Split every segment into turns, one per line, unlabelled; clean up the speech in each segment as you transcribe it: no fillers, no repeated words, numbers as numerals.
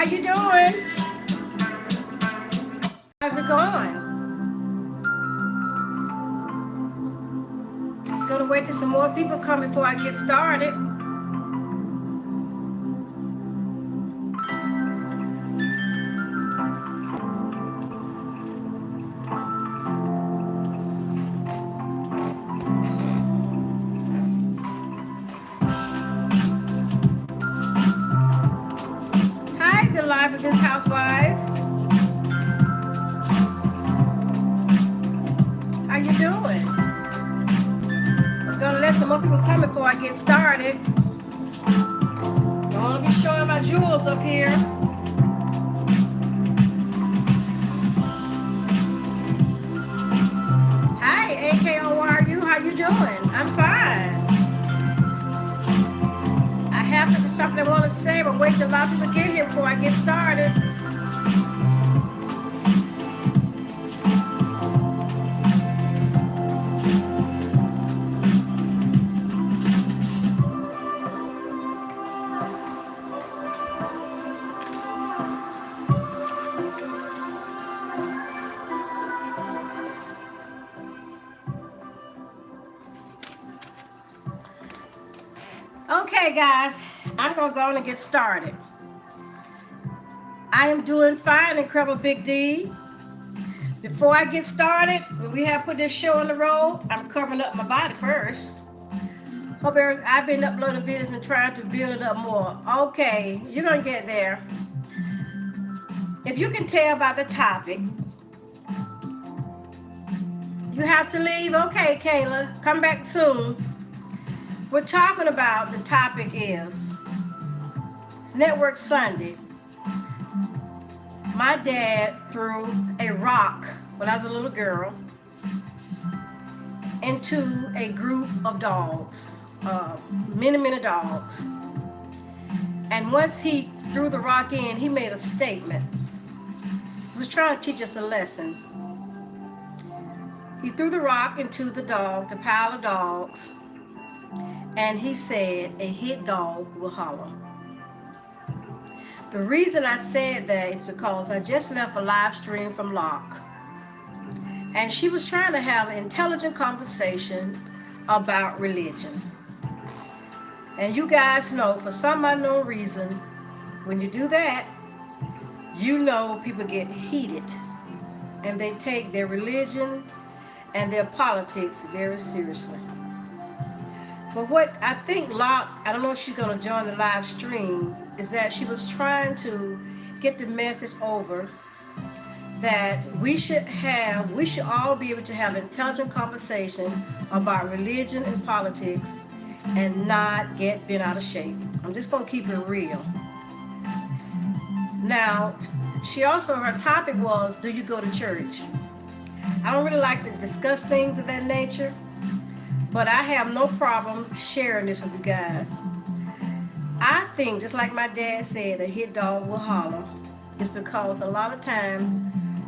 How you doing? How's it going? Gonna wait till some more people come before I get started. Hi, the live with this housewife. How you doing? I'm gonna let some more people come before I get started. I wanna be showing my jewels up here. Hi, AKORU. How you doing? I'm fine. I have something I want to say, but wait till a lot of people get here before I get started. Okay, guys, I'm going to go on and get started. I am doing fine, Incredible Big D. Before I get started, when we have put this show on the road, I'm covering up my body first. I've been uploading videos and trying to build it up more. Okay, you're going to get there. If you can tell by the topic, you have to leave. Okay, Kayla, come back soon. We're talking about, the topic is NetworkSunda. My dad threw a rock when I was a little girl into a group of dogs, many dogs. And once he threw the rock in, he made a statement. He was trying to teach us a lesson. He threw the rock into the pile of dogs, and he said, a hit dog will holler. The reason I said that is because I just left a live stream from Locke. And she was trying to have an intelligent conversation about religion. And you guys know, for some unknown reason, when you do that, you know people get heated. And they take their religion and their politics very seriously. But what I think Locke, I don't know if she's going to join the live stream, is that she was trying to get the message over that we should all be able to have an intelligent conversation about religion and politics and not get bent out of shape. I'm just going to keep it real. Now, her topic was, do you go to church? I don't really like to discuss things of that nature, but I have no problem sharing this with you guys. I think, just like my dad said, a hit dog will holler. It's because a lot of times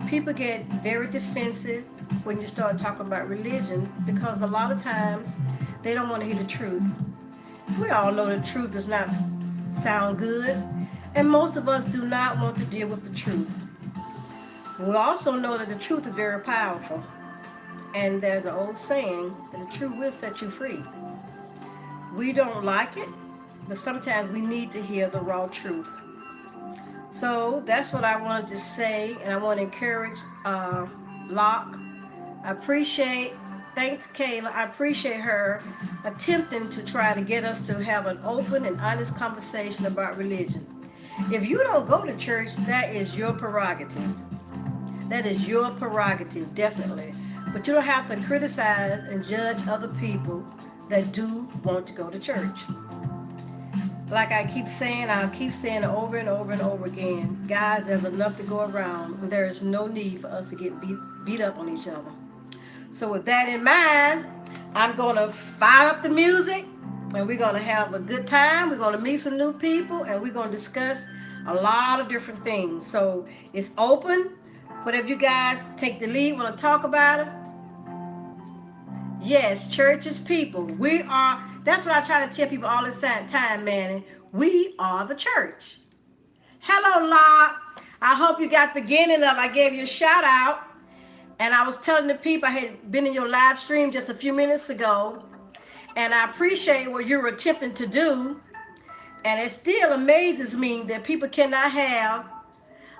people get very defensive when you start talking about religion, because a lot of times they don't want to hear the truth. We all know the truth does not sound good, and most of us do not want to deal with the truth. We also know that the truth is very powerful. And there's an old saying that the truth will set you free. We don't like it, but sometimes we need to hear the raw truth. So that's what I wanted to say, and I want to encourage Locke. Thanks Kayla, I appreciate her attempting to try to get us to have an open and honest conversation about religion. If you don't go to church, that is your prerogative. That is your prerogative, definitely. But you don't have to criticize and judge other people that do want to go to church. Like I keep saying, I'll keep saying it over and over and over again. Guys, there's enough to go around, and there is no need for us to get beat up on each other. So with that in mind, I'm going to fire up the music, and we're going to have a good time. We're going to meet some new people, and we're going to discuss a lot of different things. So it's open. Whatever you guys take the lead, want to talk about it. Yes, church is people. That's what I try to tell people all the time, Manny. We are the church. Hello, Locke. I hope you got the beginning of. I gave you a shout out, and I was telling the people I had been in your live stream just a few minutes ago, and I appreciate what you were attempting to do. And it still amazes me that people cannot have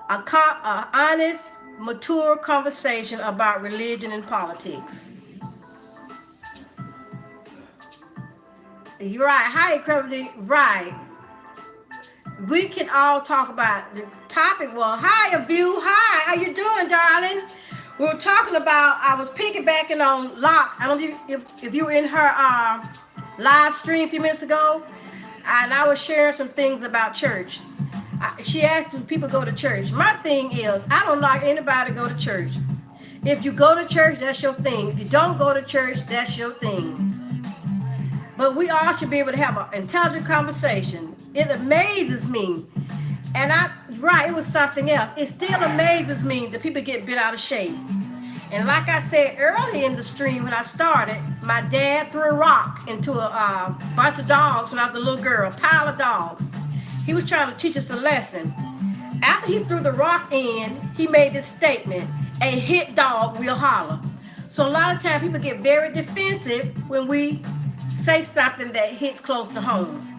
a honest, mature conversation about religion and politics. You're right. Hi, incredibly right. We can all talk about the topic. Well, hi, Avu. Hi, how you doing, darling? We were talking about. I was piggybacking on Locke. I don't know if you were in her live stream a few minutes ago, and I was sharing some things about church. She asked, "Do people go to church?" My thing is, I don't like anybody to go to church. If you go to church, that's your thing. If you don't go to church, that's your thing. But we all should be able to have an intelligent conversation. It amazes me. And it was something else. It still amazes me that people get bent out of shape. And like I said early in the stream when I started, my dad threw a rock into a bunch of dogs when I was a little girl, a pile of dogs. He was trying to teach us a lesson. After he threw the rock in, he made this statement, "A hit dog will holler." So a lot of times people get very defensive when we say something that hits close to home.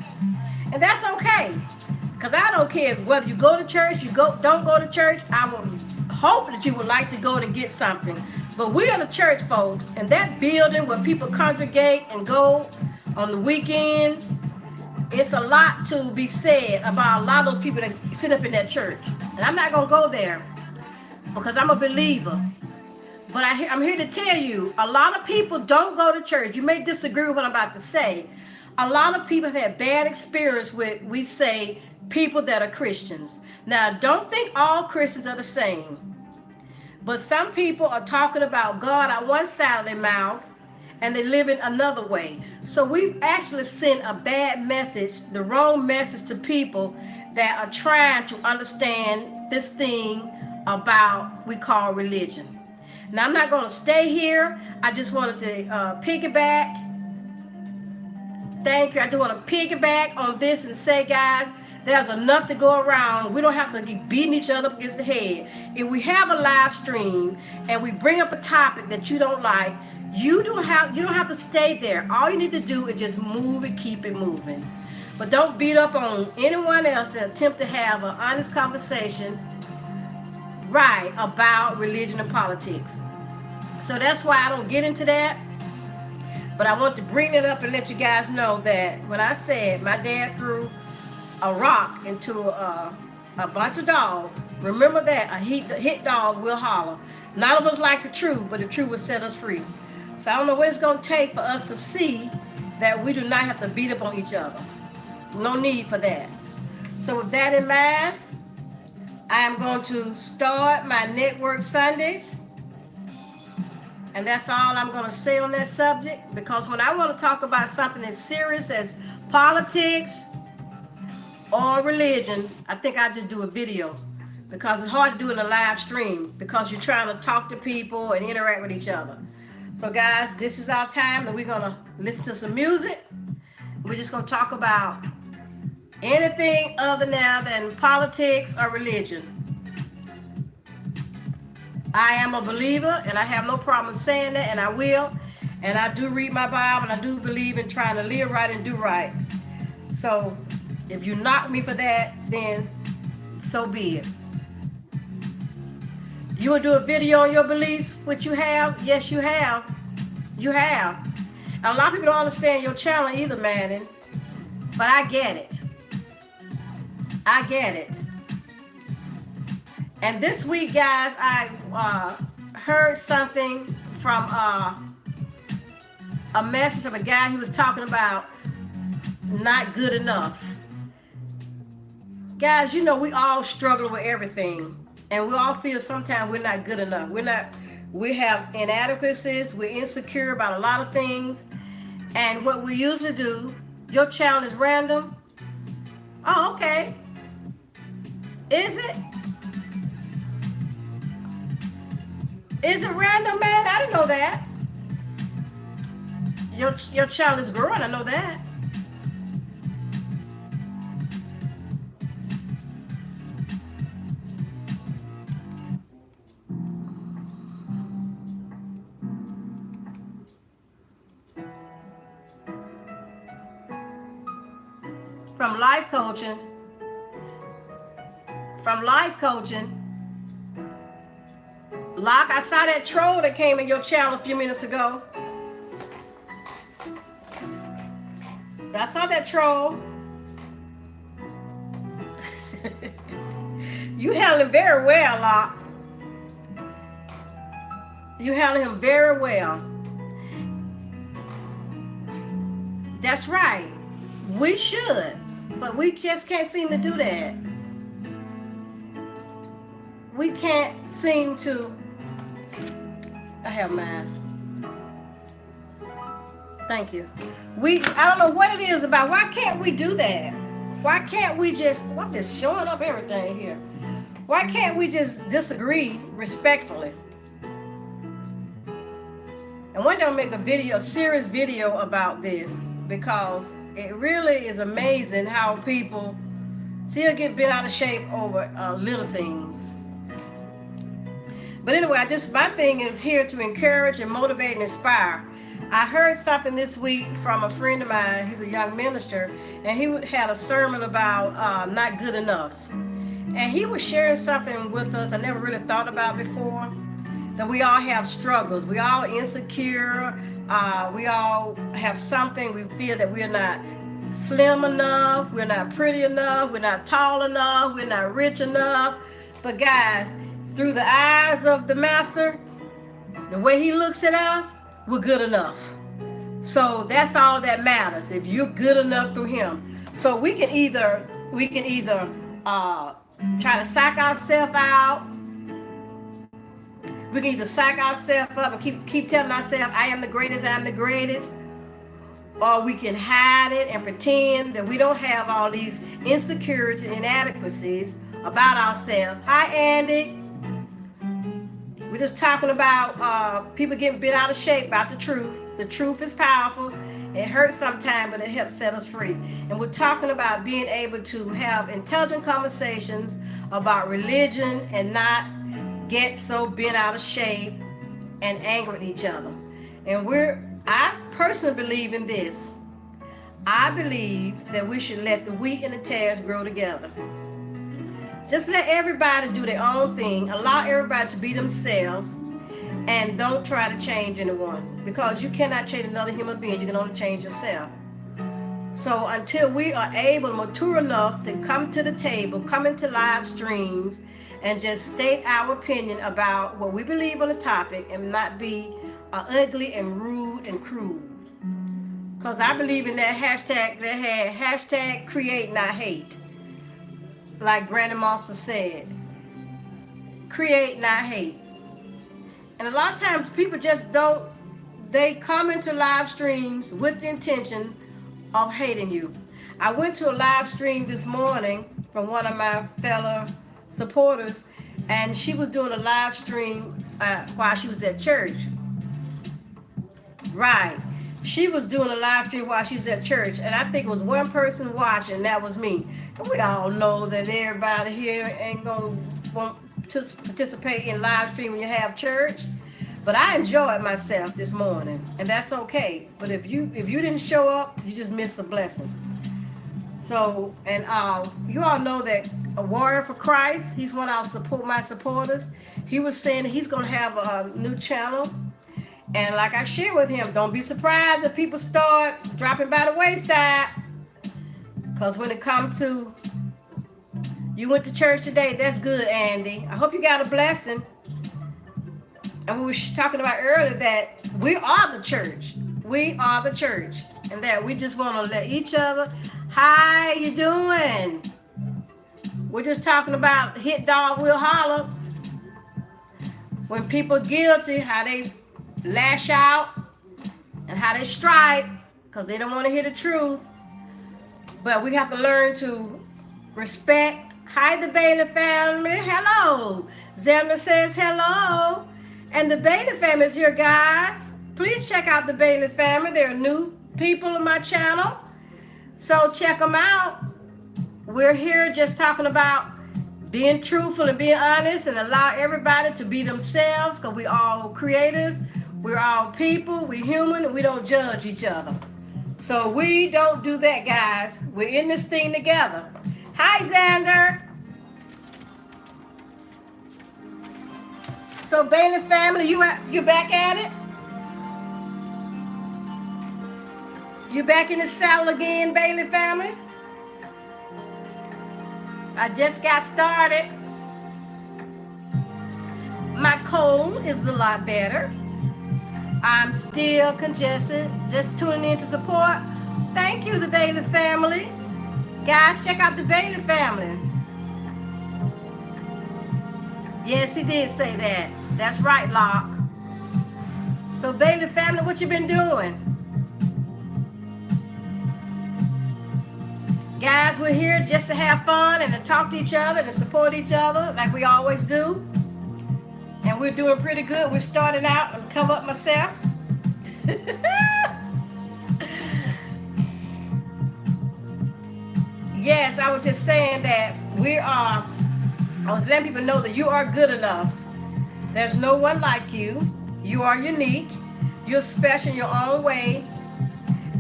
And that's okay. Because I don't care whether you go to church, don't go to church. I would hope that you would like to go to get something. But we are the church folks, and that building where people congregate and go on the weekends, it's a lot to be said about a lot of those people that sit up in that church. And I'm not going to go there because I'm a believer. But I'm here to tell you, a lot of people don't go to church. You may disagree with what I'm about to say. A lot of people have had bad experience with, we say, people that are Christians. Now, don't think all Christians are the same. But some people are talking about God on one side of their mouth and they live in another way. So we've actually sent a bad message, the wrong message to people that are trying to understand this thing about we call religion. Now, I'm not going to stay here. I just wanted to piggyback. Thank you. I just want to piggyback on this and say, guys, there's enough to go around. We don't have to keep beating each other up against the head. If we have a live stream and we bring up a topic that you don't like, you don't have to stay there. All you need to do is just move and keep it moving. But don't beat up on anyone else and attempt to have an honest conversation about religion and politics. So that's why I don't get into that. But I want to bring it up and let you guys know that when I said my dad threw a rock into a bunch of dogs, remember that a hit dog will holler. None of us like the truth, but the truth will set us free. So I don't know what it's going to take for us to see that we do not have to beat up on each other. No need for that. So with that in mind, I am going to start my Network Sundays. And that's all I'm going to say on that subject. Because when I want to talk about something as serious as politics or religion, I think I just do a video. Because it's hard to do in a live stream. Because you're trying to talk to people and interact with each other. So guys, this is our time that we're going to listen to some music. We're just going to talk about anything other now than politics or religion. I am a believer, and I have no problem saying that, and I will. And I do read my Bible, and I do believe in trying to live right and do right. So if you knock me for that, then so be it. You will do a video on your beliefs, which you have? Yes, you have. You have. And a lot of people don't understand your channel either, Manning. But I get it. I get it. And this week, guys, I heard something from a message of a guy. He was talking about not good enough. Guys, you know, we all struggle with everything. And we all feel sometimes we're not good enough. We have inadequacies. We're insecure about a lot of things. And what we usually do, your channel is random. Oh, okay. Is it? Is it random, man? I didn't know that. Your child is growing, I know that. from life coaching, Locke, I saw that troll that came in your channel a few minutes ago. I saw that troll. You handled him very well, Locke. You handled him very well. That's right. We should, but we just can't seem to do that. We can't seem to. I have mine. Thank you. I don't know what it is about. Why can't we do that? Why can't we just, I'm just showing up everything here. Why can't we just disagree respectfully? And one day I'll make a serious video about this, because it really is amazing how people still get bent out of shape over little things. But anyway, my thing is here to encourage and motivate and inspire. I heard something this week from a friend of mine. He's a young minister, and he had a sermon about not good enough. And he was sharing something with us I never really thought about before, that we all have struggles. We all insecure. We all have something. We feel that we're not slim enough. We're not pretty enough. We're not tall enough. We're not rich enough. But guys, through the eyes of the master, the way he looks at us, we're good enough. So that's all that matters, if you're good enough through him. So we can either try to psych ourselves out. We can either psych ourselves up and keep telling ourselves, I am the greatest, I'm the greatest. Or we can hide it and pretend that we don't have all these insecurities and inadequacies about ourselves. Hi, Andy. We're just talking about people getting bent out of shape about the truth. The truth is powerful. It hurts sometimes, but it helps set us free. And we're talking about being able to have intelligent conversations about religion and not get so bent out of shape and angry at each other. And I personally believe in this. I believe that we should let the wheat and the tares grow together. Just let everybody do their own thing. Allow everybody to be themselves, and don't try to change anyone, because you cannot change another human being. You can only change yourself. So until we are able, mature enough to come to the table, come into live streams, and just state our opinion about what we believe on the topic, and not be ugly and rude and cruel. Because I believe in that hashtag that had hashtag create not hate. Like Granny Monster said, create not hate. And a lot of times people just they come into live streams with the intention of hating you. I went to a live stream this morning from one of my fellow supporters, and she was doing a live stream while she was at church. Right. She was doing a live stream while she was at church, and I think it was one person watching, that was me. And we all know that everybody here ain't gonna want to participate in live stream when you have church. But I enjoyed myself this morning, and that's okay. But if you didn't show up, you just missed a blessing. So, and you all know that a warrior for Christ, he's one of my supporters. He was saying he's gonna have a new channel. And like I shared with him, don't be surprised if people start dropping by the wayside. Because when it comes to, you went to church today, that's good, Andy. I hope you got a blessing. And we were talking about earlier that we are the church. We are the church. And that we just want to let each other, how you doing? We're just talking about hit dog will holler. When people are guilty, how they lash out and how they strike because they don't want to hear the truth. But we have to learn to respect. Hi, the Bailey family. Hello. Zemna says hello. And the Bailey family is here, guys. Please check out the Bailey family. There are new people on my channel, so check them out. We're here just talking about being truthful and being honest, and allow everybody to be themselves, because we all creators. We're all people, we're human, and we don't judge each other. So we don't do that, guys. We're in this thing together. Hi, Xander. So Bailey family, you back at it? You back in the saddle again, Bailey family? I just got started. My cold is a lot better. I'm still congested, just tuning in to support. Thank you, the Bailey family. Guys, check out the Bailey family. Yes, he did say that. That's right, Locke. So Bailey family, what you been doing? Guys, we're here just to have fun and to talk to each other and to support each other like we always do. And we're doing pretty good. We're starting out and cover up myself. Yes, I was just saying that I was letting people know that you are good enough. There's no one like you. You are unique. You're special in your own way.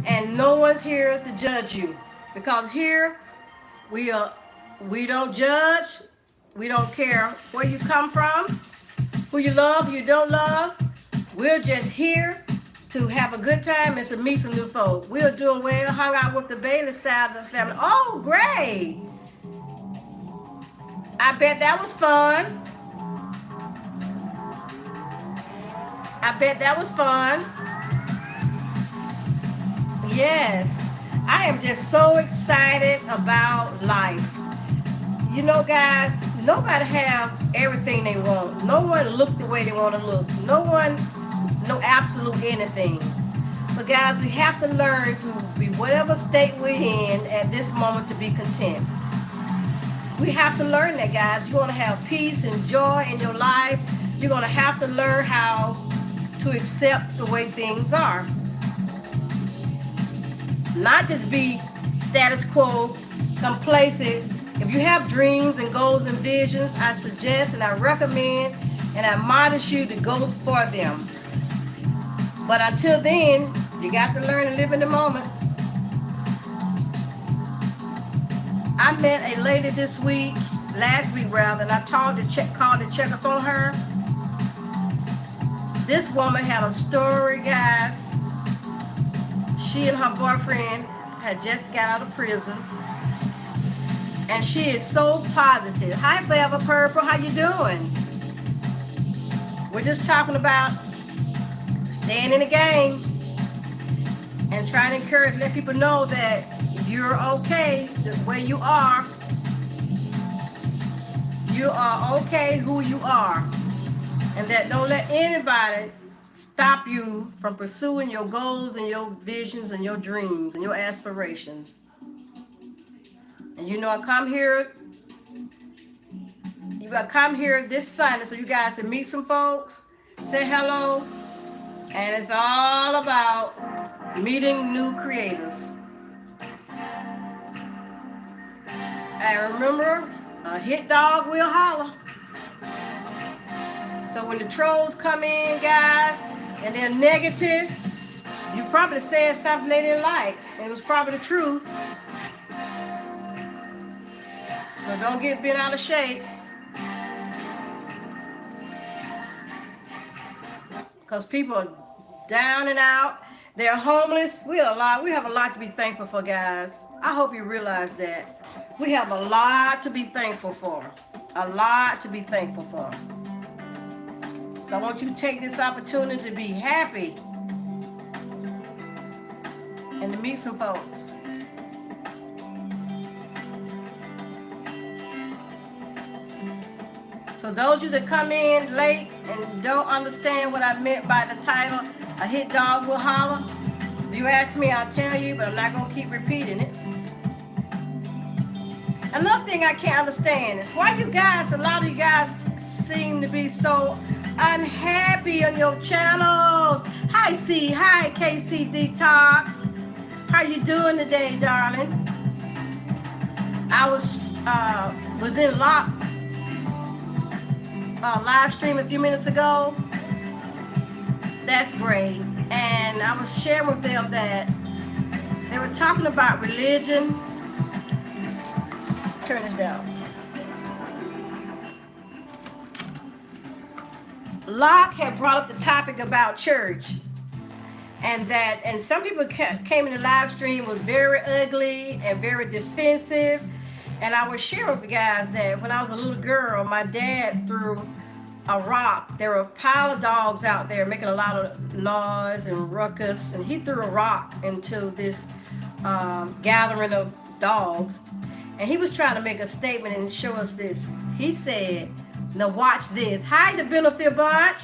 And no one's here to judge you. Because here, we don't judge. We don't care where you come from, who you love, who you don't love. We're just here to have a good time and to meet some new folks. We're doing well, hung out with the Bailey side of the family. Oh, great. I bet that was fun. I bet that was fun. Yes. I am just so excited about life. You know, guys, nobody have everything they want. No one look the way they want to look. No absolute anything. But guys, we have to learn to be whatever state we're in at this moment to be content. We have to learn that, guys. You want to have peace and joy in your life. You're going to have to learn how to accept the way things are. Not just be status quo, complacent. If you have dreams and goals and visions, I suggest and I recommend and I admonish you to go for them. But until then, you got to learn to live in the moment. I met a lady last week rather, and I called to check up on her. This woman had a story, guys. She and her boyfriend had just got out of prison. And she is so positive. Hi, Forever Purple. How you doing? We're just talking about staying in the game and trying to let people know that you're okay the way you are. You are okay who you are. And that don't let anybody stop you from pursuing your goals and your visions and your dreams and your aspirations. And you know, I come here this Sunday so you guys can meet some folks, say hello, and it's all about meeting new creators. And remember, a hit dog will holler. So when the trolls come in, guys, and they're negative, you probably said something they didn't like. It was probably the truth. So don't get bent out of shape. Because people are down and out. They're homeless. We have a lot to be thankful for, guys. I hope you realize that. We have a lot to be thankful for. A lot to be thankful for. So I want you to take this opportunity to be happy and to meet some folks. So those of you that come in late and don't understand what I meant by the title, A Hit Dog Will Holler, if you ask me, I'll tell you, but I'm not going to keep repeating it. Another thing I can't understand is why a lot of you guys seem to be so unhappy on your channels. Hi KC Detox. How you doing today, darling? I was in live stream a few minutes ago. That's great. And I was sharing with them that They were talking about religion. Turn this down. Locke had brought up the topic about church, and some people came in the live stream was very ugly and very defensive. And I was sharing with you guys that when I was a little girl, my dad threw a rock. There were a pile of dogs out there making a lot of noise and ruckus, and he threw a rock into this gathering of dogs, and he was trying to make a statement and show us this. He said, "Now watch this." Hi, the benefit bunch.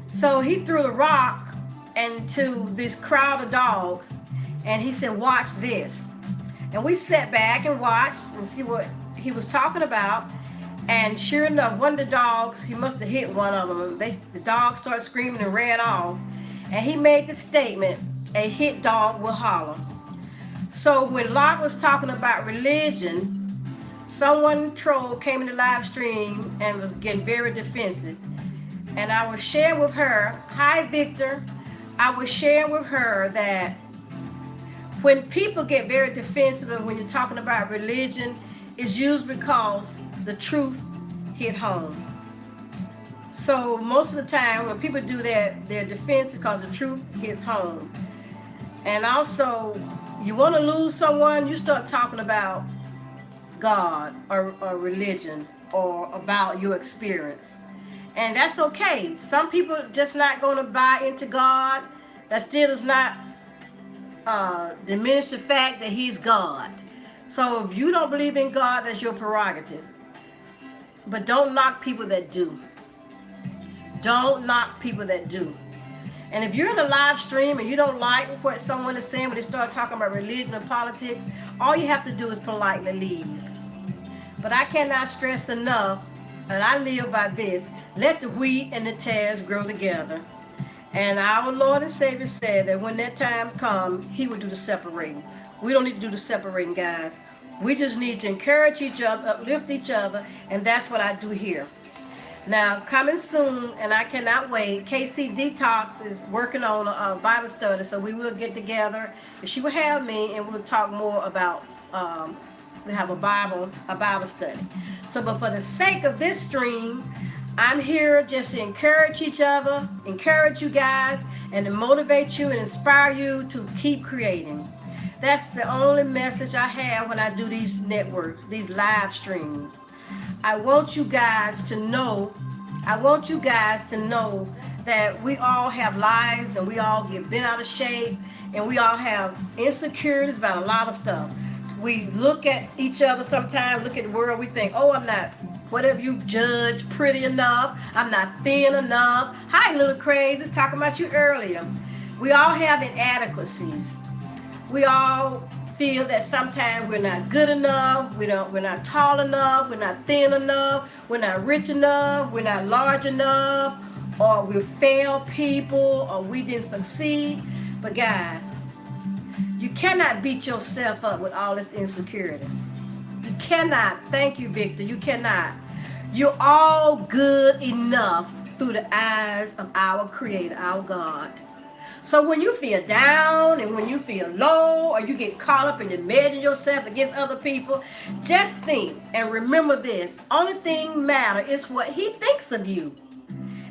So he threw the rock into this crowd of dogs, and he said, "Watch this." And we sat back and watched and see what he was talking about. And sure enough, one of the dogs, he must have hit one of them. The dog started screaming and ran off. And he made the statement, "A hit dog will holler." So when Locke was talking about religion, someone troll came in the live stream and was getting very defensive. And I was sharing with her, hi Victor, I was sharing with her that when people get very defensive and when you're talking about religion, it's usually because the truth hit home. So most of the time when people do that, they're defensive because the truth hits home. And also, you want to lose someone, you start talking about God or religion or about your experience. And that's okay. Some people are just not going to buy into God. That still does not diminish the fact that he's God. So if you don't believe in God, that's your prerogative. But don't knock people that do. Don't knock people that do. And if you're in a live stream and you don't like what someone is saying when they start talking about religion and politics, all you have to do is politely leave. But I cannot stress enough, and I live by this, let the wheat and the tares grow together. And our Lord and Savior said that when that time comes, he will do the separating. We don't need to do the separating, guys. We just need to encourage each other, uplift each other, and that's what I do here. Now, coming soon, and I cannot wait, KC Detox is working on a Bible study, so we will get together, and she will have me, and we'll talk more about, we have a Bible study. So, but for the sake of this stream, I'm here just to encourage each other, encourage you guys, and to motivate you and inspire you to keep creating. That's the only message I have when I do these networks, these live streams. I want you guys to know that we all have lives and we all get bent out of shape and we all have insecurities about a lot of stuff. We look at each other sometimes, look at the world, we think, oh, I'm not, whatever you judge, pretty enough, I'm not thin enough. Hi, little crazy, talking about you earlier. We all have inadequacies. We all feel that sometimes we're not good enough, we're not tall enough, we're not thin enough, we're not rich enough, we're not large enough, or we failed people, or we didn't succeed. But guys, you cannot beat yourself up with all this insecurity. You cannot. Thank you, Victor. You cannot. You're all good enough through the eyes of our Creator, our God. So when you feel down and when you feel low or you get caught up in measuring yourself against other people, just think and remember this. Only thing matter is what he thinks of you.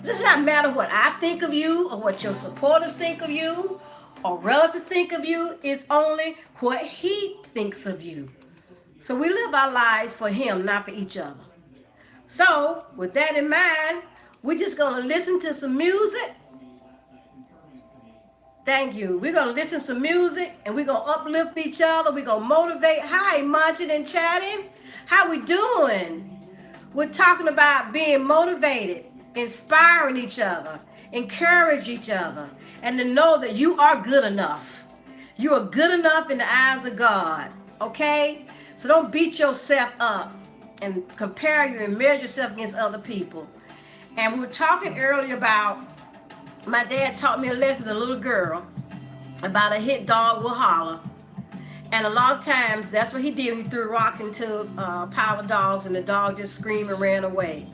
It does not matter what I think of you or what your supporters think of you or relatives think of you. It's only what he thinks of you. So we live our lives for him, not for each other. So with that in mind, we're just going to listen to some music. Thank you. We're going to listen to some music and we're going to uplift each other. We're going to motivate. Hi, munching and chatting. How we doing? We're talking about being motivated, inspiring each other, encourage each other, and to know that you are good enough. You are good enough in the eyes of God. Okay? So don't beat yourself up and compare you and measure yourself against other people. And we were talking earlier about, my dad taught me a lesson as a little girl about a hit dog will holler. And a lot of times, that's what he did. He threw a rock into a pile of dogs and the dog just screamed and ran away.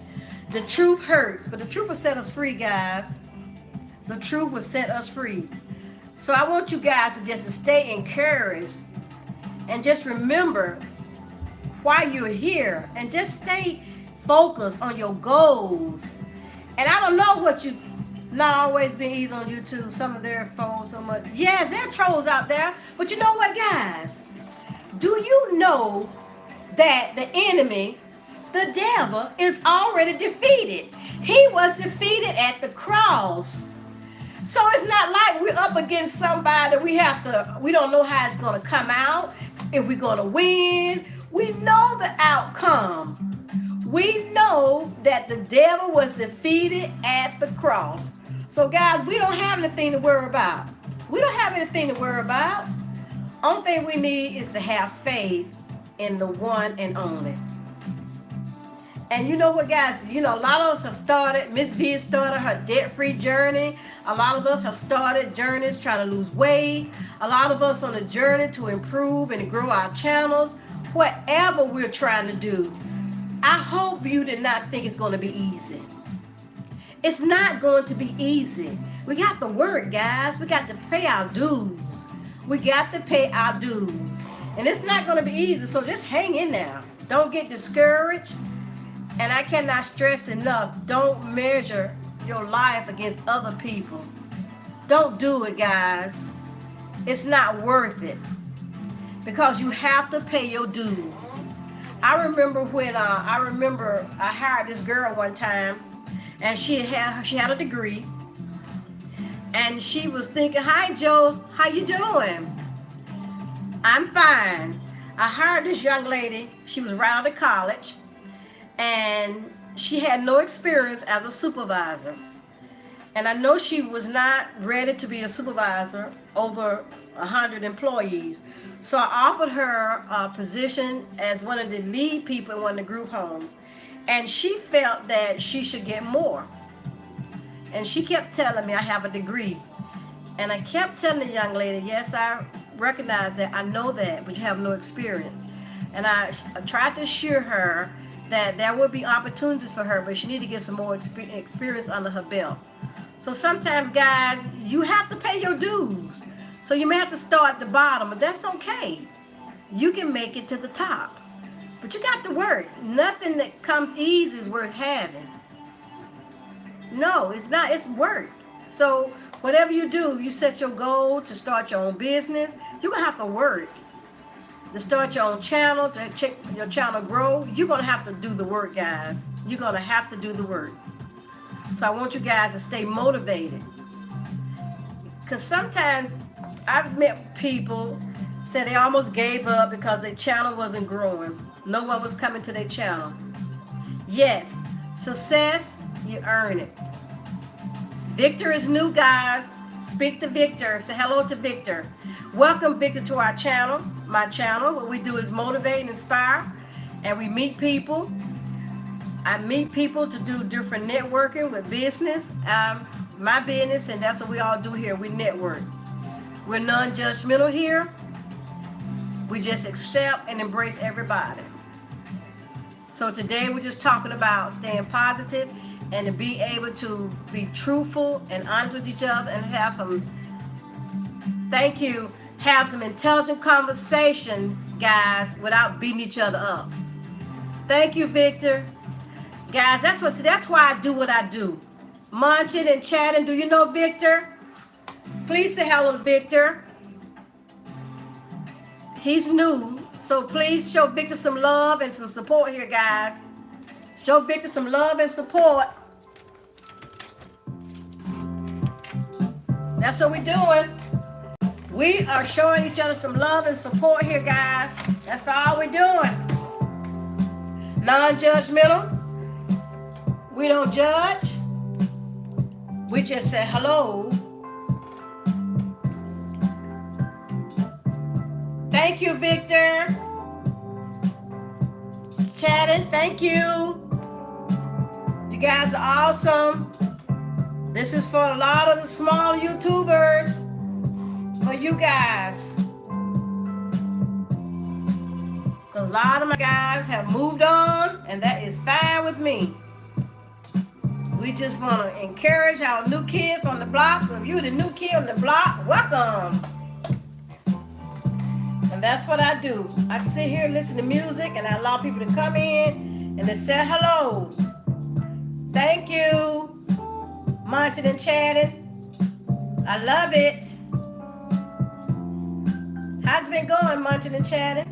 The truth hurts, but the truth will set us free, guys. The truth will set us free. So I want you guys to just stay encouraged and just remember why you're here and just stay focused on your goals. And I don't know what you not always been easy on YouTube. Some of their phones so much. Yes, there are trolls out there. But you know what, guys? Do you know that the enemy, the devil, is already defeated? He was defeated at the cross. So it's not like we're up against somebody we don't know how it's going to come out, if we're going to win. We know the outcome. We know that the devil was defeated at the cross. So guys, we don't have anything to worry about. We don't have anything to worry about. Only thing we need is to have faith in the one and only. And you know what, guys? You know, a lot of us have started, Miss V started her debt-free journey. A lot of us have started journeys trying to lose weight. A lot of us on a journey to improve and grow our channels. Whatever we're trying to do, I hope you did not think it's going to be easy. It's not going to be easy. We got to work, guys. We got to pay our dues. We got to pay our dues. And it's not going to be easy, so just hang in there. Don't get discouraged. And I cannot stress enough, don't measure your life against other people. Don't do it, guys. It's not worth it. Because you have to pay your dues. I remember when I hired this girl one time, and she had a degree, and she was thinking, "Hi Joe, how you doing?" "I'm fine." I hired this young lady. She was right out of college, and she had no experience as a supervisor. And I know she was not ready to be a supervisor over 100 employees. So I offered her a position as one of the lead people in one of the group homes. And she felt that she should get more. And she kept telling me, "I have a degree." And I kept telling the young lady, "Yes, I recognize that. I know that, but you have no experience." And I tried to assure her that there would be opportunities for her, but she needed to get some more experience under her belt. So sometimes, guys, you have to pay your dues. So you may have to start at the bottom, but that's okay. You can make it to the top. But you got to work. Nothing that comes easy is worth having. No, it's not. It's work. So whatever you do, you set your goal to start your own business, you're going to have to work. To start your own channel, to check your channel grow, you're going to have to do the work, guys. You're going to have to do the work. So I want you guys to stay motivated. Because sometimes I've met people say they almost gave up because their channel wasn't growing. No one was coming to their channel. Yes, success, you earn it. Victor is new, guys. Speak to Victor. Say hello to Victor. Welcome, Victor, to our channel, my channel. What we do is motivate and inspire, and we meet people. I meet people to do different networking with business, my business, and that's what we all do here. We network. We're non-judgmental here. We just accept and embrace everybody. So today we're just talking about staying positive and to be able to be truthful and honest with each other and have some intelligent conversation, guys, without beating each other up. Thank you, Victor. Guys, that's why I do what I do. Munching and chatting. Do you know Victor? Please say hello to Victor. He's new, so please show Victor some love and some support here, guys. Show Victor some love and support. That's what we're doing. We are showing each other some love and support here, guys. That's all we're doing. Non-judgmental. We don't judge. We just say hello. Thank you, Victor. Chatting, thank you. You guys are awesome. This is for a lot of the small YouTubers. For you guys. Because a lot of my guys have moved on, and that is fine with me. We just want to encourage our new kids on the block. So if you're the new kid on the block, welcome. And that's what I do. I sit here, listen to music, and I allow people to come in and they say hello. Thank you. Munching and chatting. I love it. How's it been going, munching and chatting?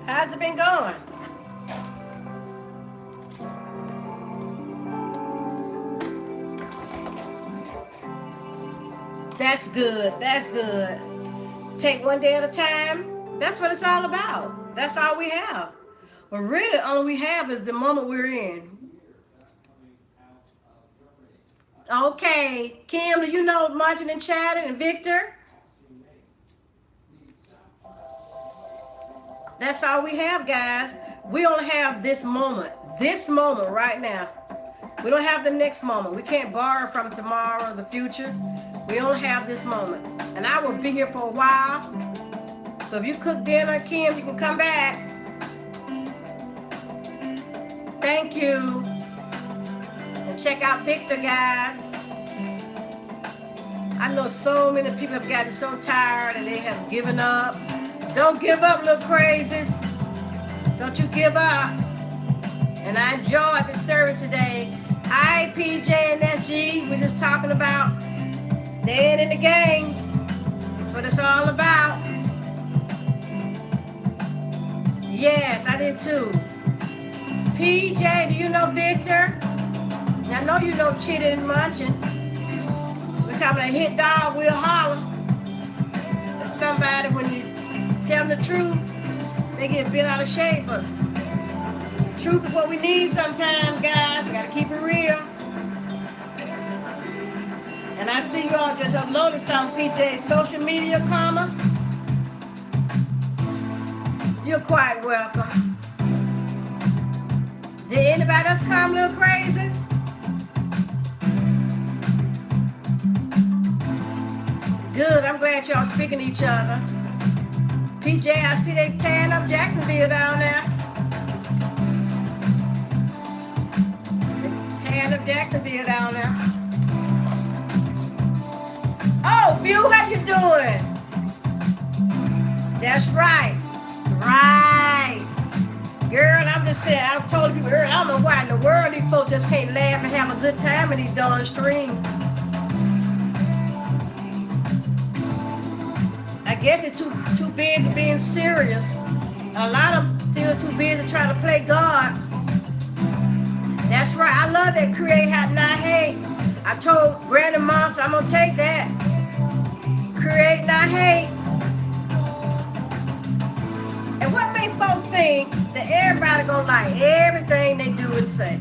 How's it been going? That's good. That's good. Take one day at a time. That's what it's all about. That's all we have. But really, all we have is the moment we're in. Okay. Kim, do you know munching and chatting? And Victor? That's all we have, guys. We only have this moment right now. We don't have the next moment. We can't borrow from tomorrow or the future. We only have this moment. And I will be here for a while. So if you cook dinner, Kim, you can come back. Thank you. And check out Victor, guys. I know so many people have gotten so tired and they have given up. Don't give up, little crazies. Don't you give up. And I enjoyed the service today. Hi, PJ and SG. We're just talking about staying in the game. That's what it's all about. Yes, I did too. PJ, do you know Victor? I know you know cheating and munching. We're talking about hit dog, we'll holler. There's somebody, when you tell them the truth, they get bent out of shape. But truth is what we need sometimes, guys. We gotta keep it real. And I see you all just uploaded some PJ social media comment. You're quite welcome. Did anybody else come a little crazy? Good, I'm glad y'all speaking to each other. PJ, I see they tearing up Jacksonville down there. They tearing up Jacksonville down there. Oh, View, how you doing? That's right. Right. Girl, I'm just saying, I've told people, I don't know why in the world these folks just can't laugh and have a good time in these darn streams. I guess they're too busy being serious. A lot of them still too busy trying to play God. That's right. I love that create, not hate. I told Granny Monster I'm gonna take that. Create, not hate. And what makes folks think that everybody gonna like everything they do and say?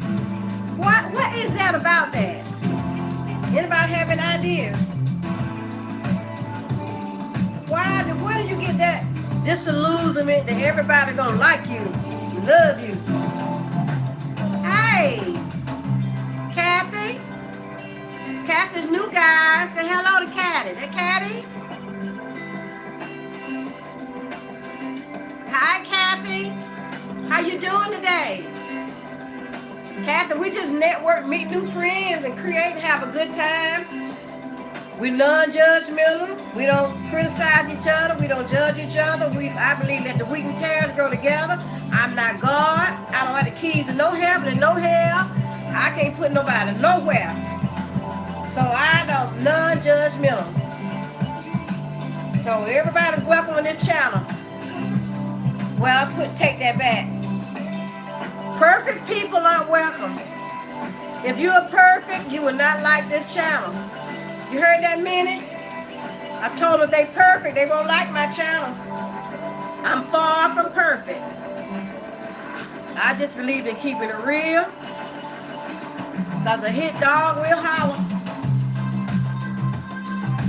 What is that about that? Anybody have an idea? Where do you get that disillusionment that everybody gonna like you, love you? Hey, Kathy. Kathy's new guy. Say hello to Kathy. That Kathy? Hi, Kathy. How you doing today? Kathy, we just network, meet new friends, and create and have a good time. We're non-judgmental. We don't criticize each other. We don't judge each other. I believe that the wheat and tares grow together. I'm not God. I don't have the keys to no heaven and no hell. I can't put nobody nowhere. So I don't non-judgmental. So everybody's welcome on this channel. Well, take that back. Perfect people aren't welcome. If you're perfect, you will not like this channel. You heard that, Minnie? I told them they perfect. They won't like my channel. I'm far from perfect. I just believe in keeping it real. Because a hit dog will holler.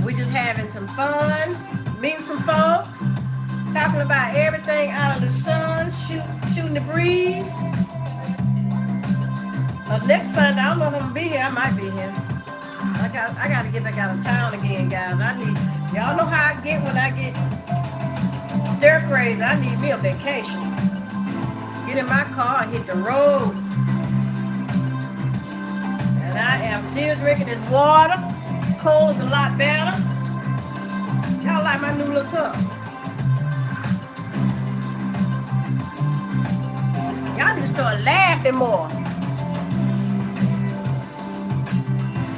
We're just having some fun, meeting some folks, talking about everything out of the sun, shooting the breeze. Next Sunday, I don't know if I'm going to be here. I might be here. I I gotta get back out of town again, guys. Y'all know how I get when I get stir crazy. I need me a vacation. Get in my car and hit the road. And I am still drinking this water. Cold's a lot better. Y'all like my new little cup. Y'all need to start laughing more.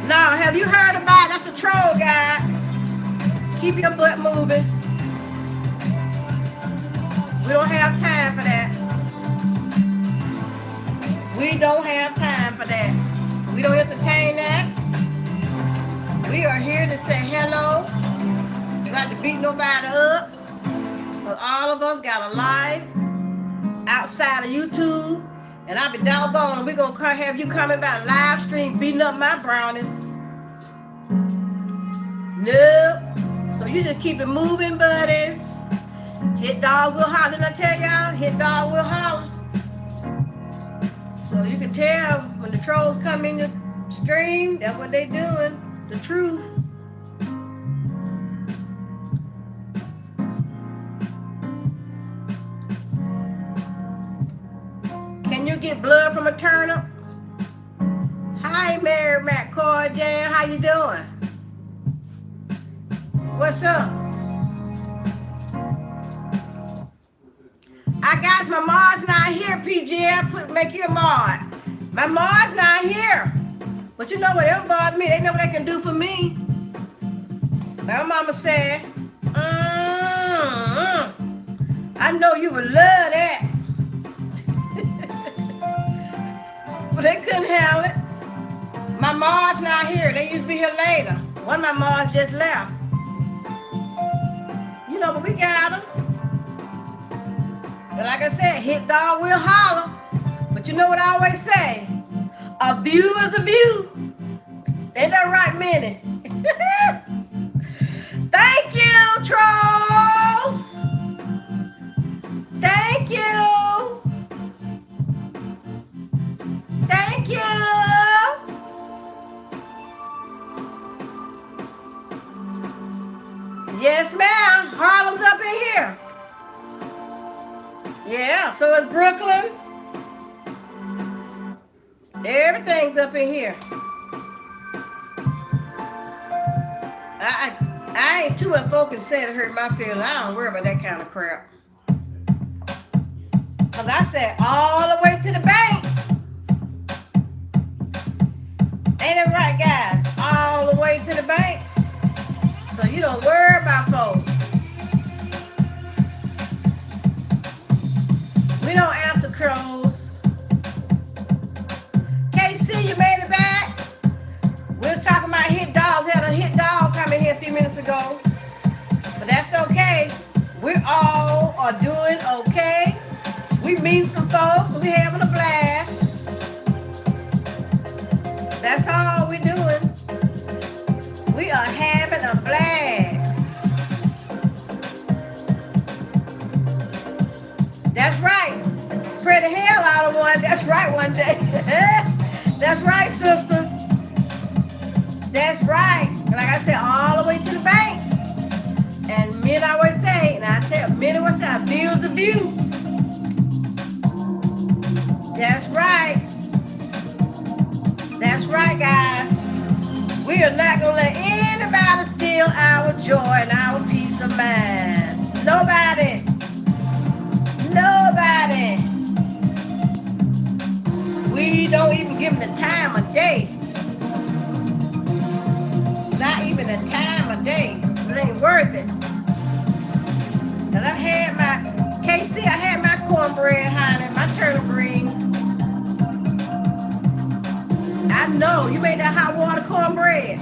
Now, have you heard about it? That's a troll guy. Keep your butt moving. We don't have time for that. We don't have time for that. We don't entertain that. We are here to say hello. Not to beat nobody up. But all of us got a life outside of YouTube. And I'll be doggone, we're going to have you coming by live stream beating up my brownies. Nope. So you just keep it moving, buddies. Hit dog will holler. Didn't I tell y'all? Hit dog will holler. So you can tell when the trolls come in the stream, that's what they doing. The truth. Can you get blood from a turnip? Hi, Mary McCoy Jan. How you doing? What's up? I got my Mars not here, PJ. Make you a mod. My Mars not here. But you know what? They don't bother me. They know what they can do for me. My mama said, I know you would love that. But they couldn't handle it. My Mars not here. They used to be here later. One of my Mars just left. You know, but we got them. But like I said, hit dog will holler. But you know what I always say? A view is a view. Ain't that right, Minnie? Thank you, trolls. Thank you. Thank you. Yes, ma'am. Harlem's up in here. Yeah, so is Brooklyn. Everything's up in here. I ain't too much folk can say it hurt my feelings. I don't worry about that kind of crap. Because I said all the way to the bank. Ain't it right, guys? All the way to the bank. So you don't worry about folks. We don't answer crows. KC, you made it back? We were talking about hit dogs. We had a hit dog coming here a few minutes ago. But that's okay. We all are doing okay. We meet some folks. We having a blast. That's all we're doing. We are having a blast. That's right. Pray the hell out of one. That's right one day. That's right, sister. That's right. Like I said, all the way to the bank. And men always say, and I tell men always say, a view is a view. That's right. That's right, guys. We are not going to let anybody steal our joy and our peace of mind. Nobody. Nobody. We don't even give them the time of day. Not even the time of day. It ain't worth it. And I've had my, KC, I had my cornbread, honey, my turnip greens. I know, you made that hot water cornbread.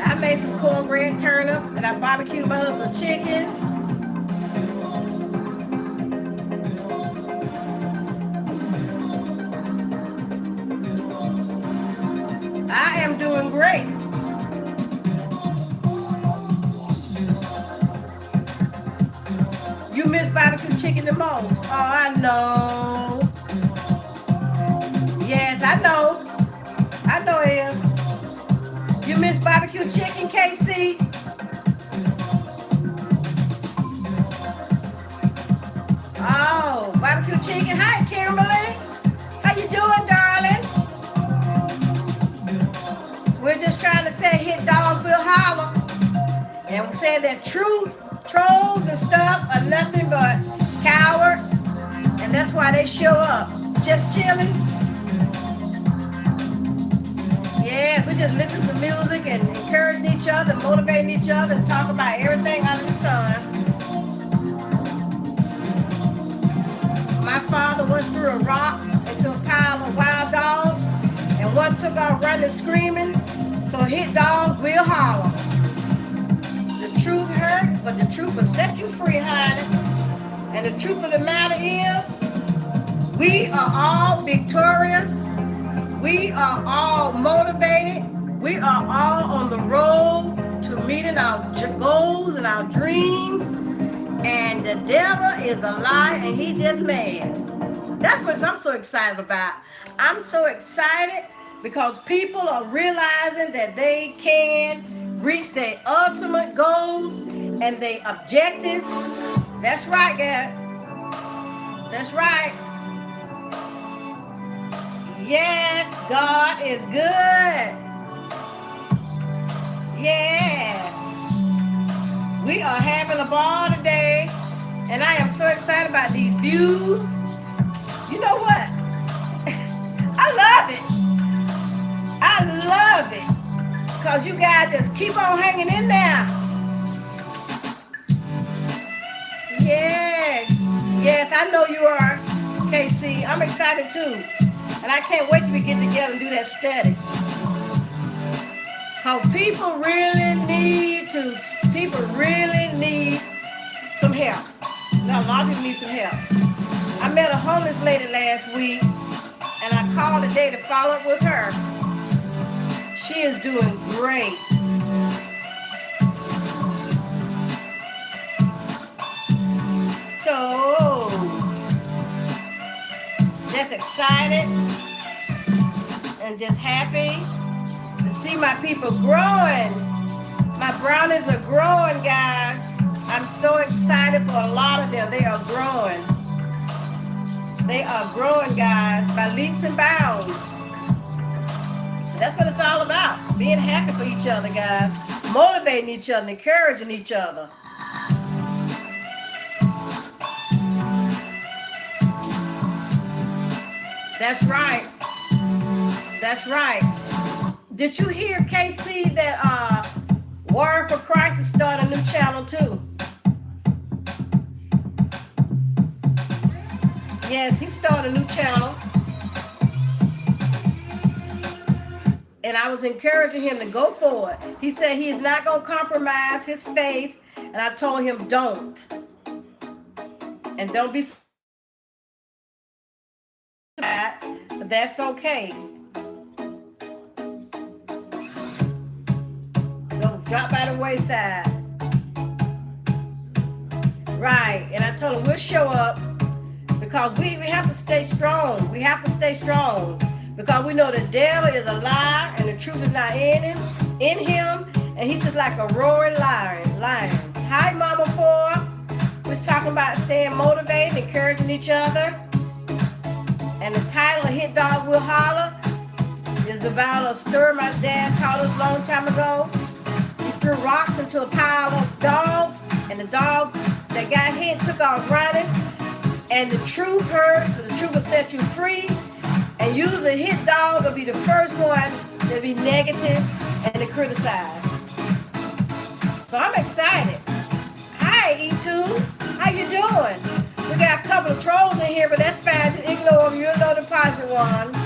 I made some cornbread turnips and I barbecued my husband's chicken. I am doing great. You miss barbecue chicken the most. Oh, I know. Yes, I know. I know it is. barbecue chicken, KC? Oh, barbecue chicken. Hi, Kimberly. How you doing, darling? We're just trying to say hit dogs will holler. And we're saying that truth, trolls and stuff are nothing but cowards. And that's why they show up. Just chilling. Yes, we just listen to music and encouraging each other, motivating each other, and talk about everything under the sun. My father once threw a rock into a pile of wild dogs, and one took off running screaming, so hit dogs will holler. The truth hurts, but the truth will set you free, honey. And the truth of the matter is, we are all victorious. We are all motivated. We are all on the road to meeting our goals and our dreams. And the devil is a lie and he just mad. That's what I'm so excited about. I'm so excited because people are realizing that they can reach their ultimate goals and their objectives. That's right, guys. That's right. Yes, God is good. Yes. We are having a ball today, and I am so excited about these views. You know what? I love it. I love it. Because you guys just keep on hanging in there. Yes. Yes, I know you are, KC. I'm excited too. And I can't wait till we get together and do that study. Because people really need some help. Now, a lot of people need some help. I met a homeless lady last week, and I called today to follow up with her. She is doing great. So, just excited and just happy to see my people growing. My brownies are growing, guys. I'm so excited for a lot of them. They are growing. They are growing, guys, by leaps and bounds. That's what it's all about. Being happy for each other, guys. Motivating each other, encouraging each other. That's right. That's right. Did you hear, KC, that Warrior for Christ is starting a new channel too? Yes, he started a new channel. And I was encouraging him to go for it. He said he is not going to compromise his faith. And I told him, don't. And don't be sad, but that's okay. Don't drop by the wayside. Right. And I told him we'll show up because we have to stay strong. We have to stay strong. Because we know the devil is a liar and the truth is not in him, and he's just like a roaring lion. Hi, Mama Four. We're talking about staying motivated, encouraging each other. And the title of Hit Dog Will Holler is about a story my dad taught us a long time ago. He threw rocks into a pile of dogs, and the dogs that got hit took off running. And the truth hurts, but the truth will set you free. And usually hit dog will be the first one to be negative and to criticize. So I'm excited. Hi, E2. How you doing? We got a couple of trolls in here, but that's fine. Just ignore them. You'll know the positive ones.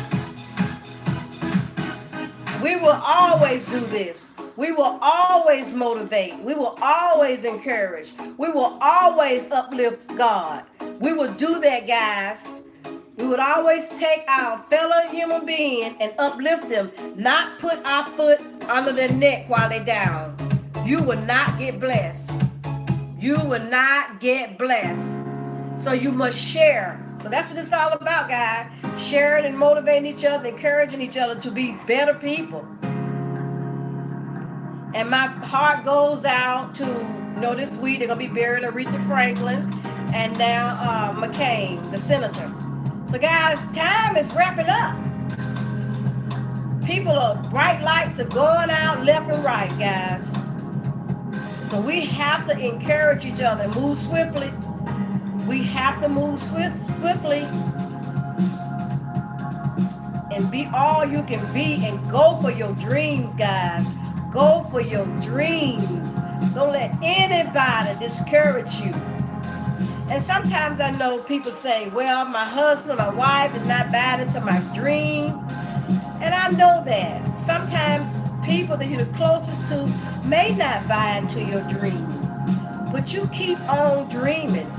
We will always do this. We will always motivate. We will always encourage. We will always uplift God. We will do that, guys. We would always take our fellow human being and uplift them, not put our foot under their neck while they're down. You will not get blessed. You will not get blessed. So you must share. So that's what it's all about, guys. Sharing and motivating each other, encouraging each other to be better people. And my heart goes out to, this week they're going to be burying Aretha Franklin and now McCain, the senator. So guys, time is wrapping up. Bright lights are going out left and right, guys. So we have to encourage each other and move swiftly. We have to move swiftly and be all you can be and go for your dreams, guys. Go for your dreams. Don't let anybody discourage you. And sometimes I know people say, well, my husband, my wife is not buying into my dream. And I know that. Sometimes people that you're the closest to may not buy into your dream. But you keep on dreaming.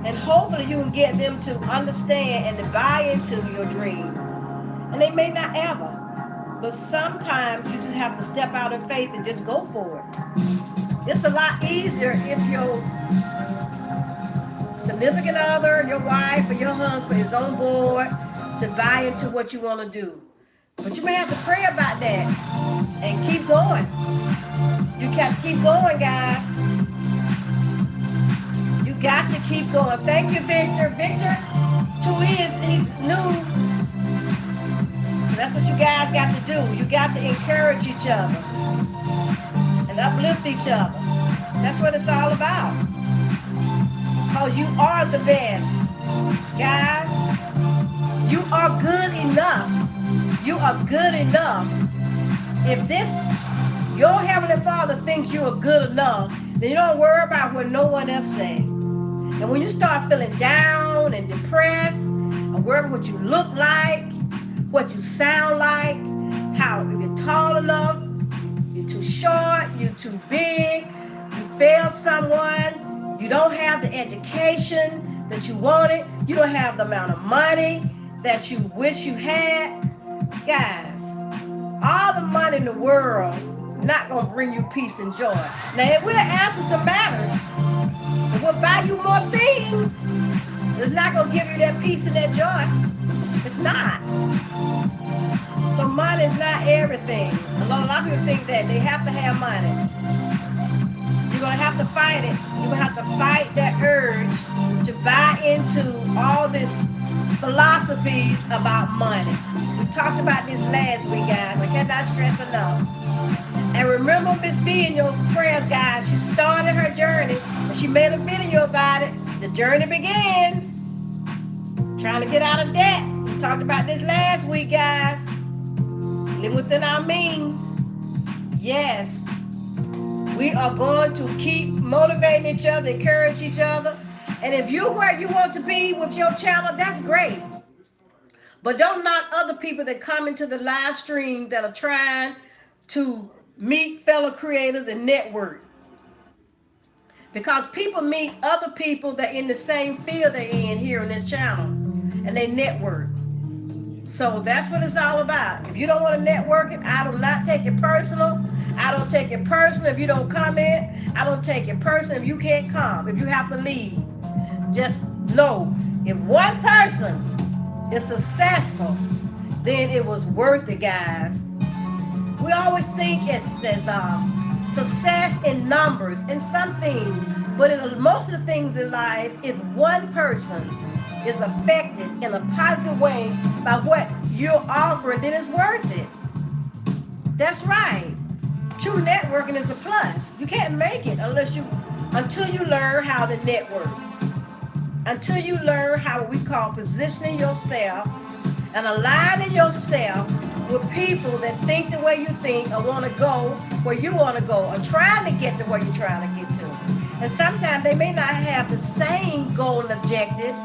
And hopefully you can get them to understand and to buy into your dream. And they may not ever. But sometimes you just have to step out in faith and just go for it. It's a lot easier if your significant other, your wife or your husband is on board to buy into what you want to do. But you may have to pray about that and keep going. You got to keep going, guys. You got to keep going. Thank you, Victor. Victor, he's new. So that's what you guys got to do. You got to encourage each other and uplift each other. That's what it's all about. Oh, you are the best, guys. You are good enough. You are good enough. If your Heavenly Father thinks you are good enough, then you don't worry about what no one else says. And when you start feeling down and depressed, or worry about what you look like, what you sound like, how you're tall enough, you're too short, you're too big, you failed someone, you don't have the education that you wanted, you don't have the amount of money that you wish you had. Guys, all the money in the world not going to bring you peace and joy. Now, it will answer some matters. It will buy you more things. It's not going to give you that peace and that joy. It's not. So money is not everything. A lot of people think that they have to have money. You're going to have to fight it. You're going to have to fight that urge to buy into all this philosophies about money. We talked about this last week, guys. I cannot stress enough. And remember Miss B in your prayers, guys. She started her journey and she made a video about it. The journey begins. Trying to get out of debt. We talked about this last week, guys. Live within our means. Yes. We are going to keep motivating each other, encourage each other. And if you're where you want to be with your channel, that's great. But don't knock other people that come into the live stream that are trying to meet fellow creators and network. Because people meet other people that are in the same field they're in here on this channel. And they network. So that's what it's all about. If you don't want to network it, I do not take it personal. I don't take it personal if you don't come in. I don't take it personal if you can't come, if you have to leave. Just know, if one person is successful, then it was worth it, guys. We always think there's success in numbers and some things, but in most of the things in life, if one person is affected in a positive way by what you're offering, then it's worth it. That's right. True networking is a plus. You can't make it until you learn how to network. Until you learn how we call positioning yourself and aligning yourself with people that think the way you think or want to go where you want to go or trying to get to where you're trying to get to. And sometimes they may not have the same goal and objective,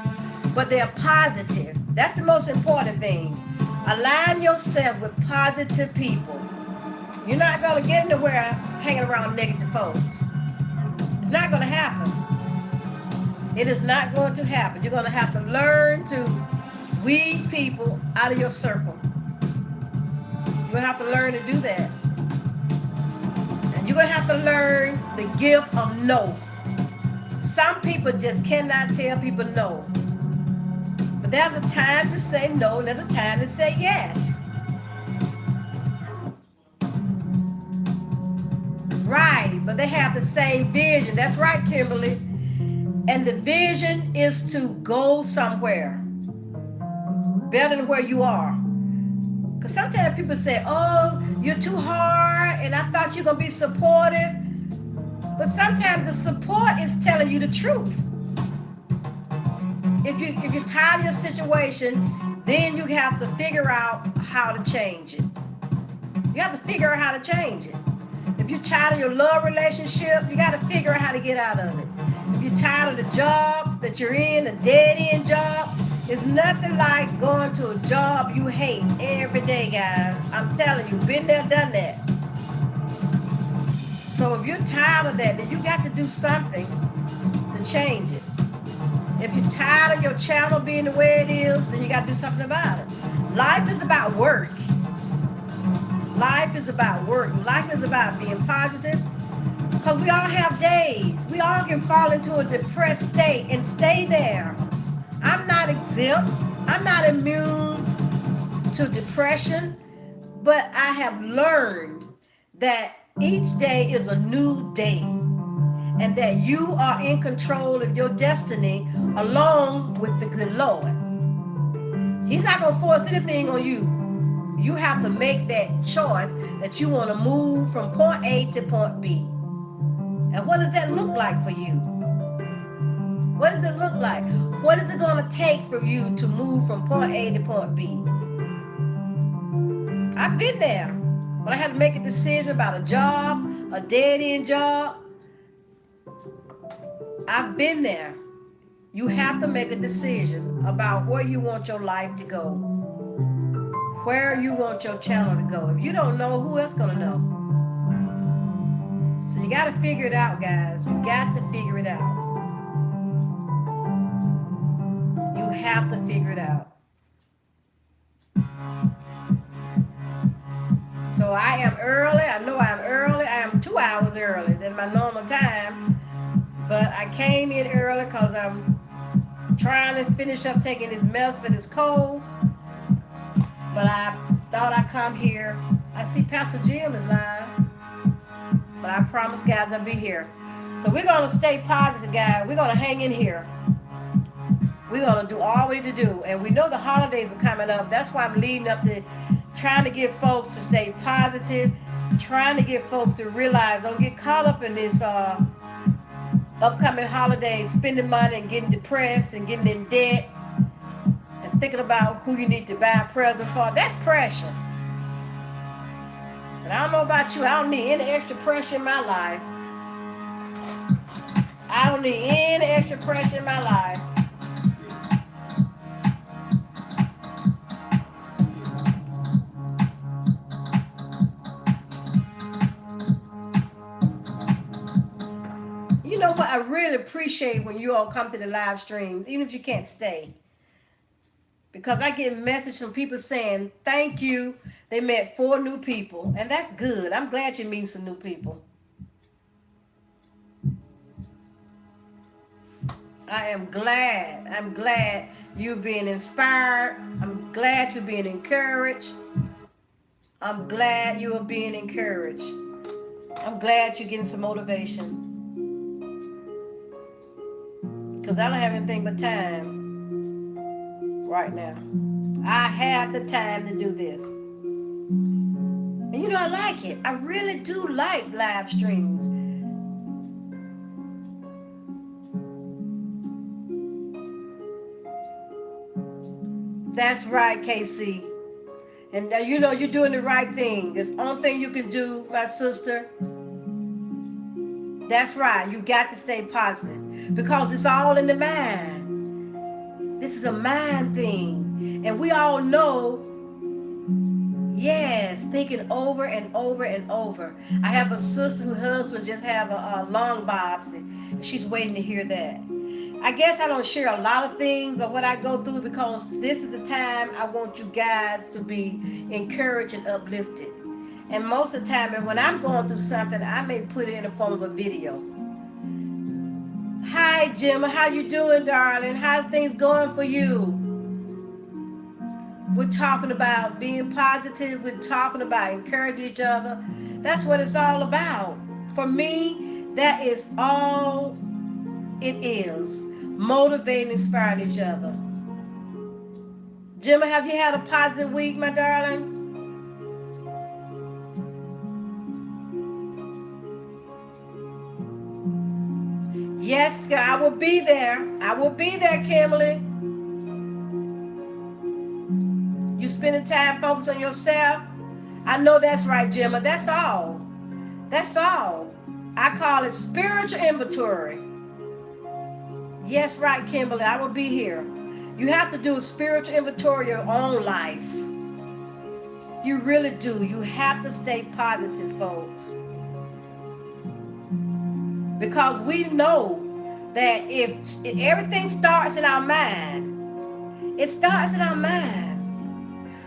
but they're positive. That's the most important thing. Align yourself with positive people. You're not going to get anywhere hanging around negative folks. It's not going to happen. It is not going to happen. You're going to have to learn to weed people out of your circle. You're going to have to learn to do that. And you're going to have to learn the gift of no. Some people just cannot tell people no. But there's a time to say no, and there's a time to say yes. they have the same vision. That's right, Kimberly. And the vision is to go somewhere better than where you are. Because sometimes people say, oh, you're too hard, and I thought you're going to be supportive. But sometimes the support is telling you the truth. If you're tired of your situation, then you have to figure out how to change it. You have to figure out how to change it. If you're tired of your love relationship, you got to figure out how to get out of it. If you're tired of the job that you're in, a dead-end job, it's nothing like going to a job you hate every day, guys. I'm telling you, been there, done that. So if you're tired of that, then you got to do something to change it. If you're tired of your channel being the way it is, then you got to do something about it. Life is about work. Life is about work. Life is about being positive. Because we all have days. We all can fall into a depressed state and stay there. I'm not exempt. I'm not immune to depression. But I have learned that each day is a new day. And that you are in control of your destiny along with the good Lord. He's not going to force anything on you. You have to make that choice that you want to move from point A to point B. And what does that look like for you? What does it look like? What is it going to take for you to move from point A to point B? I've been there. When I had to make a decision about a job, a dead-end job, I've been there. You have to make a decision about where you want your life to go. Where you want your channel to go. If you don't know, who else gonna know? So you gotta figure it out, guys. You got to figure it out. You have to figure it out. So I am early. I know I'm early. I am 2 hours early than my normal time. But I came in early because I'm trying to finish up taking this medicine for this cold. But I thought I'd come here. I see Pastor Jim is live. But I promise, guys, I'll be here. So we're going to stay positive, guys. We're going to hang in here. We're going to do all we need to do. And we know the holidays are coming up. That's why I'm leading up to trying to get folks to stay positive. Trying to get folks to realize, don't get caught up in this upcoming holidays, spending money and getting depressed and getting in debt. Thinking about who you need to buy a present for. That's pressure. And I don't know about you. I don't need any extra pressure in my life. I don't need any extra pressure in my life. You know what? I really appreciate when you all come to the live streams, even if you can't stay. Because I get messages from people saying, thank you. They met 4 new people. And that's good. I'm glad you meet some new people. I am glad. I'm glad you're being inspired. I'm glad you're being encouraged. I'm glad you are being encouraged. I'm glad you're getting some motivation. Because I don't have anything but time right now. I have the time to do this. And you know, I like it. I really do like live streams. That's right, KC. And you know, you're doing the right thing. It's the only thing you can do, my sister. That's right. You got to stay positive. Because it's all in the mind. This is a mind thing. And we all know, yes, thinking over and over and over. I have a sister whose husband just have a lung biopsy. And she's waiting to hear that. I guess I don't share a lot of things, but what I go through, because this is the time I want you guys to be encouraged and uplifted. And most of the time, and when I'm going through something, I may put it in the form of a video. Hi, Jim. How you doing, darling? How's things going for you? We're talking about being positive. We're talking about encouraging each other. That's what it's all about. For me, That is all it is. Motivating, inspiring each other. Gemma, have you had a positive week, my darling? Yes, I will be there. I will be there, Kimberly. You spending time focused on yourself? I know that's right, Gemma. That's all. That's all. I call it spiritual inventory. Yes, right, Kimberly. I will be here. You have to do a spiritual inventory of your own life. You really do. You have to stay positive, folks. Because we know that if everything starts in our mind, it starts in our minds.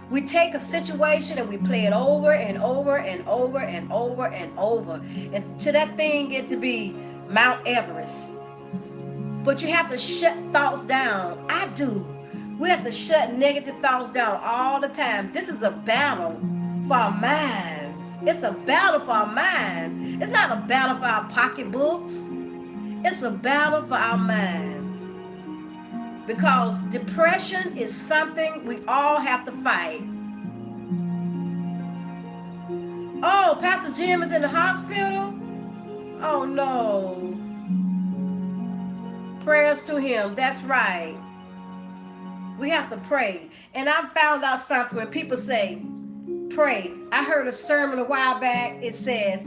We take a situation and we play it over and over and over and over and over until that thing get to be Mount Everest. But you have to shut thoughts down. I do. We have to shut negative thoughts down all the time. This is a battle for our minds. It's a battle for our minds. It's not a battle for our pocketbooks. It's a battle for our minds. Because depression is something we all have to fight. Oh, Pastor Jim is in the hospital? Oh no. Prayers to him. That's right. We have to pray. And I found out something when people say, pray. I heard a sermon a while back. It says,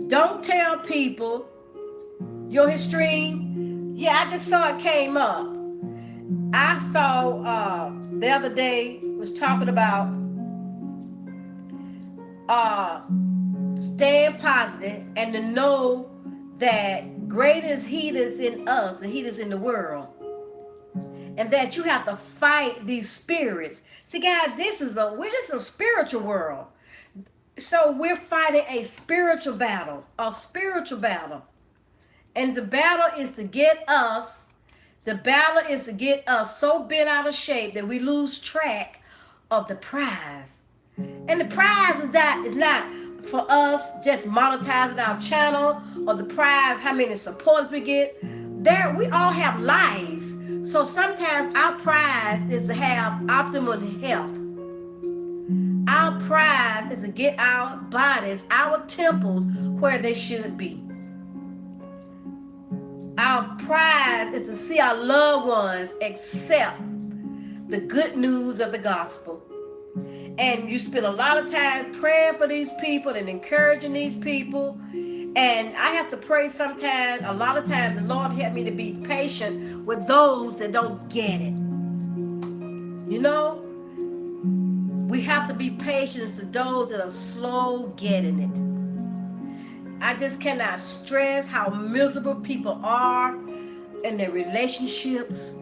don't tell people your history. Yeah, I just saw it came up. I saw the other day was talking about staying positive and to know that greater is he that's in us than he that's in the world. And that you have to fight these spirits. See, guys, this is a spiritual world. So we're fighting a spiritual battle. And the battle is to get us so bent out of shape that we lose track of the prize. And the prize is not for us just monetizing our channel, or the prize how many supporters we get. We all have lives. So sometimes our prize is to have optimal health. Our prize is to get our bodies, our temples where they should be. Our prize is to see our loved ones accept the good news of the gospel. And you spend a lot of time praying for these people and encouraging these people. And I have to pray sometimes, a lot of times, the Lord help me to be patient with those that don't get it. You know, we have to be patient to those that are slow getting it. I just cannot stress how miserable people are in their relationships,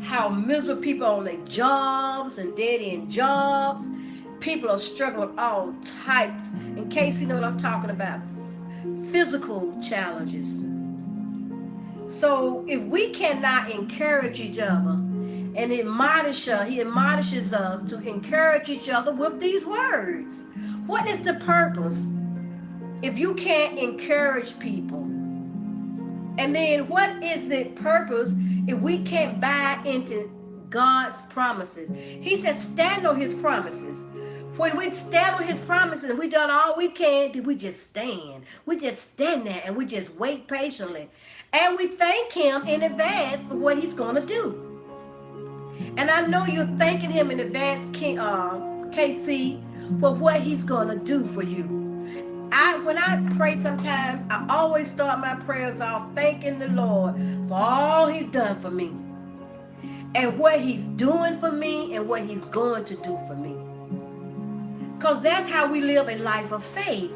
how miserable people are on their jobs and dead-end jobs. People are struggling with all types. In case you know what I'm talking about, physical challenges. So if we cannot encourage each other and he admonishes us to encourage each other with these words. What is the purpose if you can't encourage people? And then what is the purpose if we can't buy into God's promises? He says stand on his promises. When we stand on his promises and we done all we can, then we just stand. We just stand there and we just wait patiently. And we thank him in advance for what he's going to do. And I know you're thanking him in advance, KC, for what he's going to do for you. When I pray sometimes, I always start my prayers off thanking the Lord for all he's done for me. And what he's doing for me and what he's going to do for me. Because that's how we live a life of faith.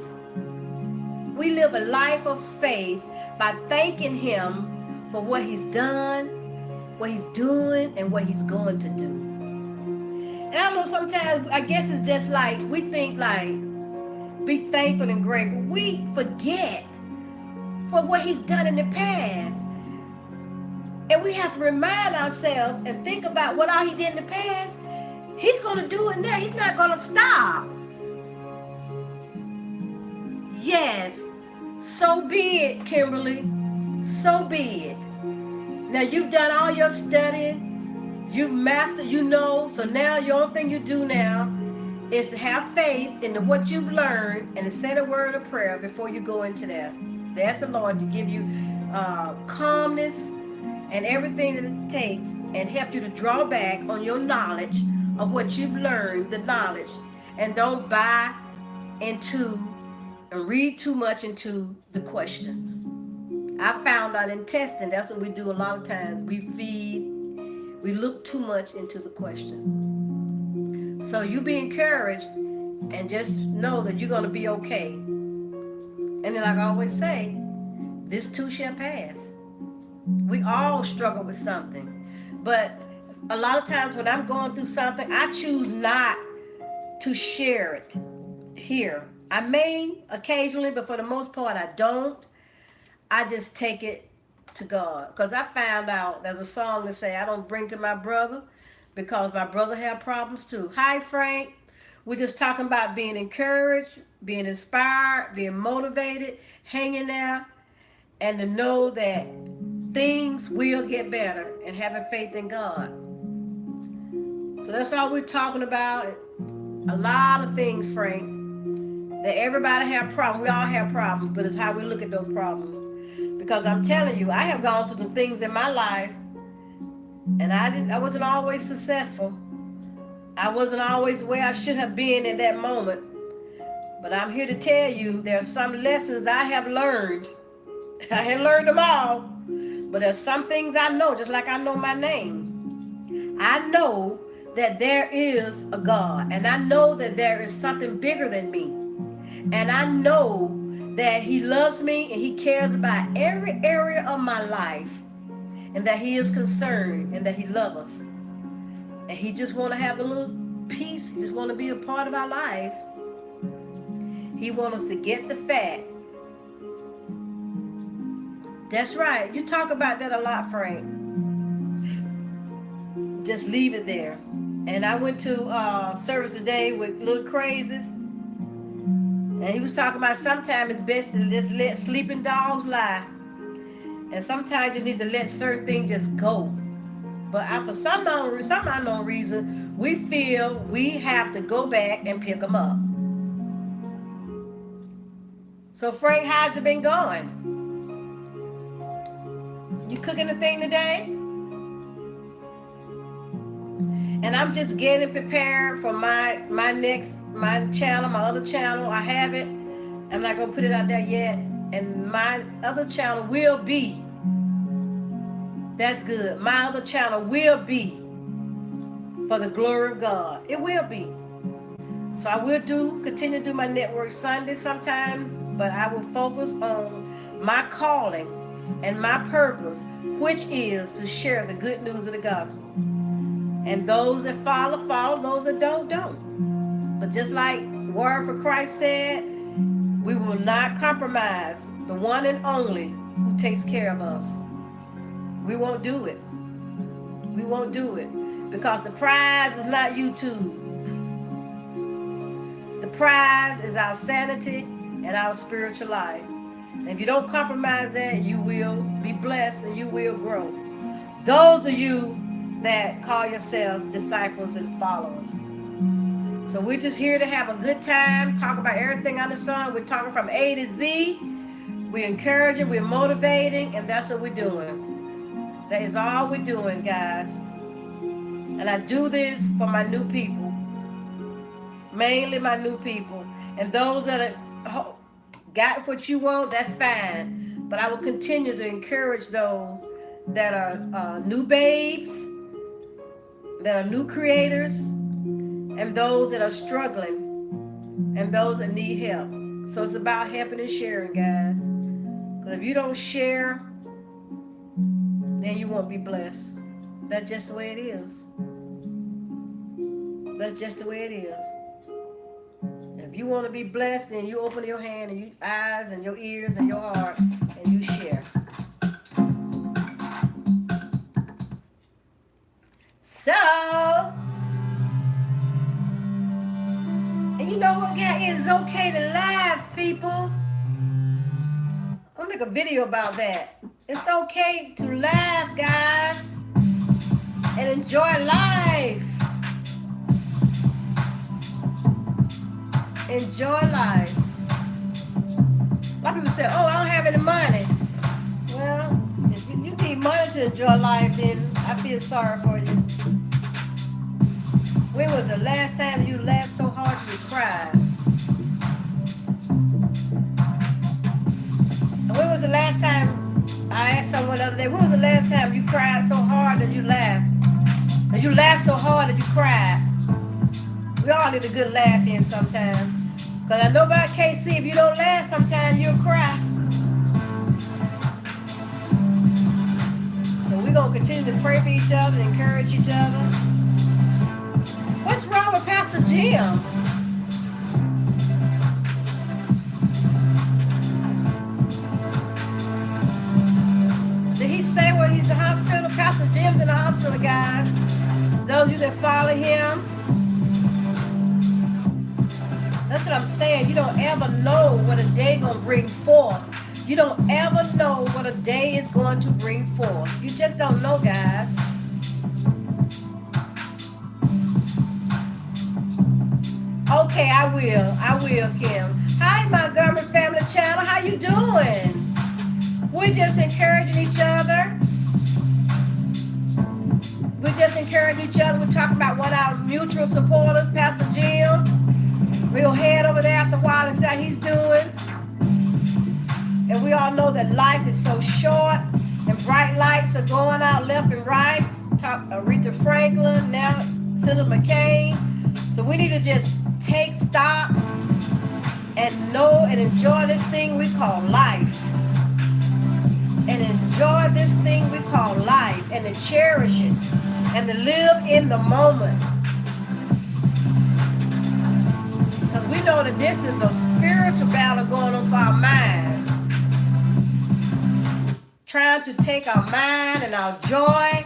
We live a life of faith by thanking him for what he's done, what he's doing, and what he's going to do. And I know sometimes, I guess it's just like, we think like, be thankful and grateful. We forget for what he's done in the past. And we have to remind ourselves and think about what all he did in the past. He's going to do it now. He's not going to stop. Yes, So be it, Kimberly. So be it. Now you've done all your studying, you've mastered, you know, so now the only thing you do now is to have faith in what you've learned and to say the word of prayer before you go into that. Ask the Lord to give you calmness and everything that it takes and help you to draw back on your knowledge of what you've learned, the knowledge, and don't buy into and read too much into the questions. I found out in testing, that's what we do a lot of times. We look too much into the question. So you be encouraged and just know that you're going to be okay. And then, like I always say, this too shall pass. We all struggle with something. But a lot of times when I'm going through something, I choose not to share it here. I may occasionally, but for the most part, I don't. I just take it to God. Because I found out there's a song that say, I don't bring to my brother because my brother have problems too. Hi, Frank. We're just talking about being encouraged, being inspired, being motivated, hanging out, and to know that things will get better and having faith in God. So that's all we're talking about. A lot of things, Frank, that everybody have problems. We all have problems, but it's how we look at those problems. Because I'm telling you, I have gone through some things in my life, and I wasn't always successful. I wasn't always where I should have been in that moment. But I'm here to tell you there are some lessons I have learned. I haven't learned them all, but there's some things I know, just like I know my name. I know that there is a God, and I know that there is something bigger than me. And I know that He loves me and He cares about every area of my life, and that He is concerned and that He loves us. And He just want to have a little peace. He just want to be a part of our lives. He want us to get the fact. That's right. You talk about that a lot, Frank. Just leave it there. And I went to service today with Little Crazies. And he was talking about sometimes it's best to just let sleeping dogs lie. And sometimes you need to let certain things just go. But for some unknown reason, we feel we have to go back and pick them up. So Frank, how's it been going? You cooking a thing today? And I'm just getting prepared for my channel, my other channel. I have it. I'm not gonna put it out there yet. And my other channel will be. That's good. My other channel will be for the glory of God. It will be. So I will continue to do my Network Sunday sometimes, but I will focus on my calling and my purpose, which is to share the good news of the gospel. And those that follow, those that don't. But just like Word for Christ said, we will not compromise the one and only who takes care of us. We won't do it. We won't do it. Because the prize is not YouTube. The prize is our sanity and our spiritual life. And if you don't compromise that, you will be blessed and you will grow. Those of you that call yourselves disciples and followers. So we're just here to have a good time, talk about everything under the sun. We're talking from A to Z. We're encouraging, we're motivating, and that's what we're doing. That is all we're doing, guys. And I do this for my new people. Mainly my new people. And those that are, got what you want, that's fine. But I will continue to encourage those that are new babes, that are new creators, and those that are struggling, and those that need help. So it's about helping and sharing, guys. Because if you don't share, then you won't be blessed. That's just the way it is. That's just the way it is. If you want to be blessed, then you open your hand and your eyes and your ears and your heart and you share. So, and you know what, guys? It's okay to laugh, people. I'll make a video about that. It's okay to laugh, guys, and enjoy life. Enjoy life. A lot of people say, oh, I don't have any money. Well, if you need money to enjoy life, then I feel sorry for you. When was the last time you laughed so hard you cried? When was the last time, I asked someone the other day, when was the last time you cried so hard that you laughed? That you laughed so hard that you cried? We all need a good laugh in sometimes. Because I know by KC, if you don't laugh sometimes, you'll cry. So we're going to continue to pray for each other and encourage each other. What's wrong with Pastor Jim? Did he say when he's in the hospital? Pastor Jim's in the hospital, guys. Those of you that follow him. That's what I'm saying. You don't ever know what a day is going to bring forth. You don't ever know what a day is going to bring forth. You just don't know, guys. Okay, I will, Kim. Hi, Montgomery Family Channel. How you doing? We're just encouraging each other. We're talking about what our mutual supporters, Pastor Jim. We'll head over there after a while and see how he's doing. And we all know that life is so short and bright lights are going out left and right. Aretha Franklin, now Senator McCain. So we need to just take stock and know and enjoy this thing we call life. And enjoy this thing we call life and to cherish it and to live in the moment. Because we know that this is a spiritual battle going on for our minds. Trying to take our mind and our joy.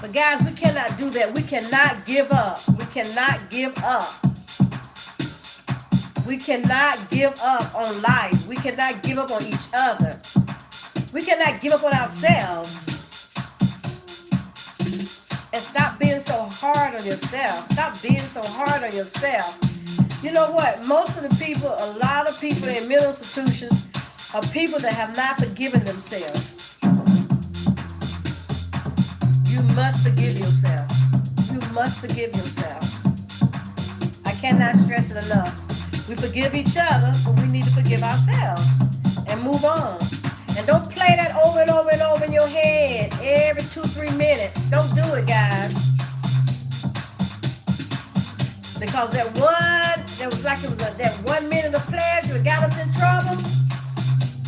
But guys, we cannot do that. We cannot give up. We cannot give up. We cannot give up on life. We cannot give up on each other. We cannot give up on ourselves. And stop being so hard on yourself. Stop being so hard on yourself. You know what? Most of the people, a lot of people in mental institutions are people that have not forgiven themselves. You must forgive yourself. You must forgive yourself. I cannot stress it enough. We forgive each other, but we need to forgive ourselves and move on. And don't play that over and over and over in your head every 2-3 minutes. Don't do it, guys. Because that that 1 minute of pleasure that got us in trouble.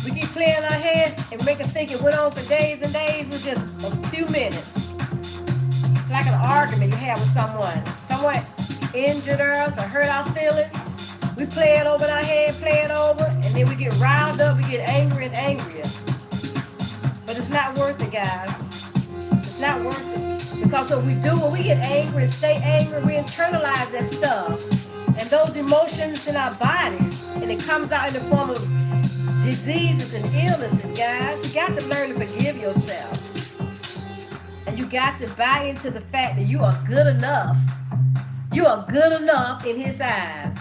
We keep playing our heads and make us think it went on for days and days with just a few minutes. It's like an argument you have with someone. Someone injured us or hurt our feelings. We play it over in our head, play it over, and then we get riled up, we get angry and angrier. But it's not worth it, guys. It's not worth it. Because what we do when we get angry and stay angry, we internalize that stuff. And those emotions in our bodies, and it comes out in the form of diseases and illnesses, guys. You got to learn to forgive yourself. And you got to buy into the fact that you are good enough. You are good enough in his eyes.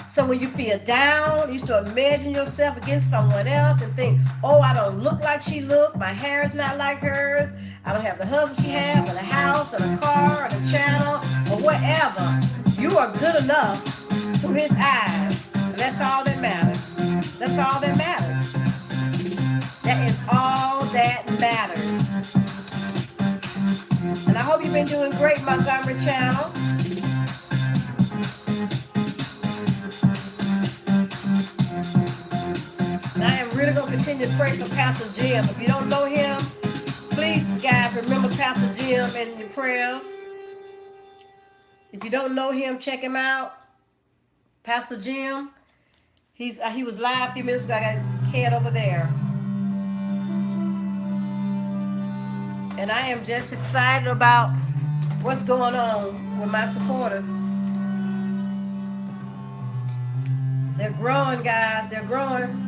So when you feel down, you start imagining yourself against someone else and think, oh, I don't look like she looked. My hair is not like hers. I don't have the husband she has, or the house, or the car, or the channel, or whatever. You are good enough through his eyes. And that's all that matters. That's all that matters. That is all that matters. And I hope you've been doing great, Montgomery Channel. And I am really going to continue to pray for Pastor Jim. If you don't know him, please, guys, remember Pastor Jim in your prayers. If you don't know him, check him out. Pastor Jim, he was live a few minutes ago. I got a kid over there. And I am just excited about what's going on with my supporters. They're growing, guys. They're growing.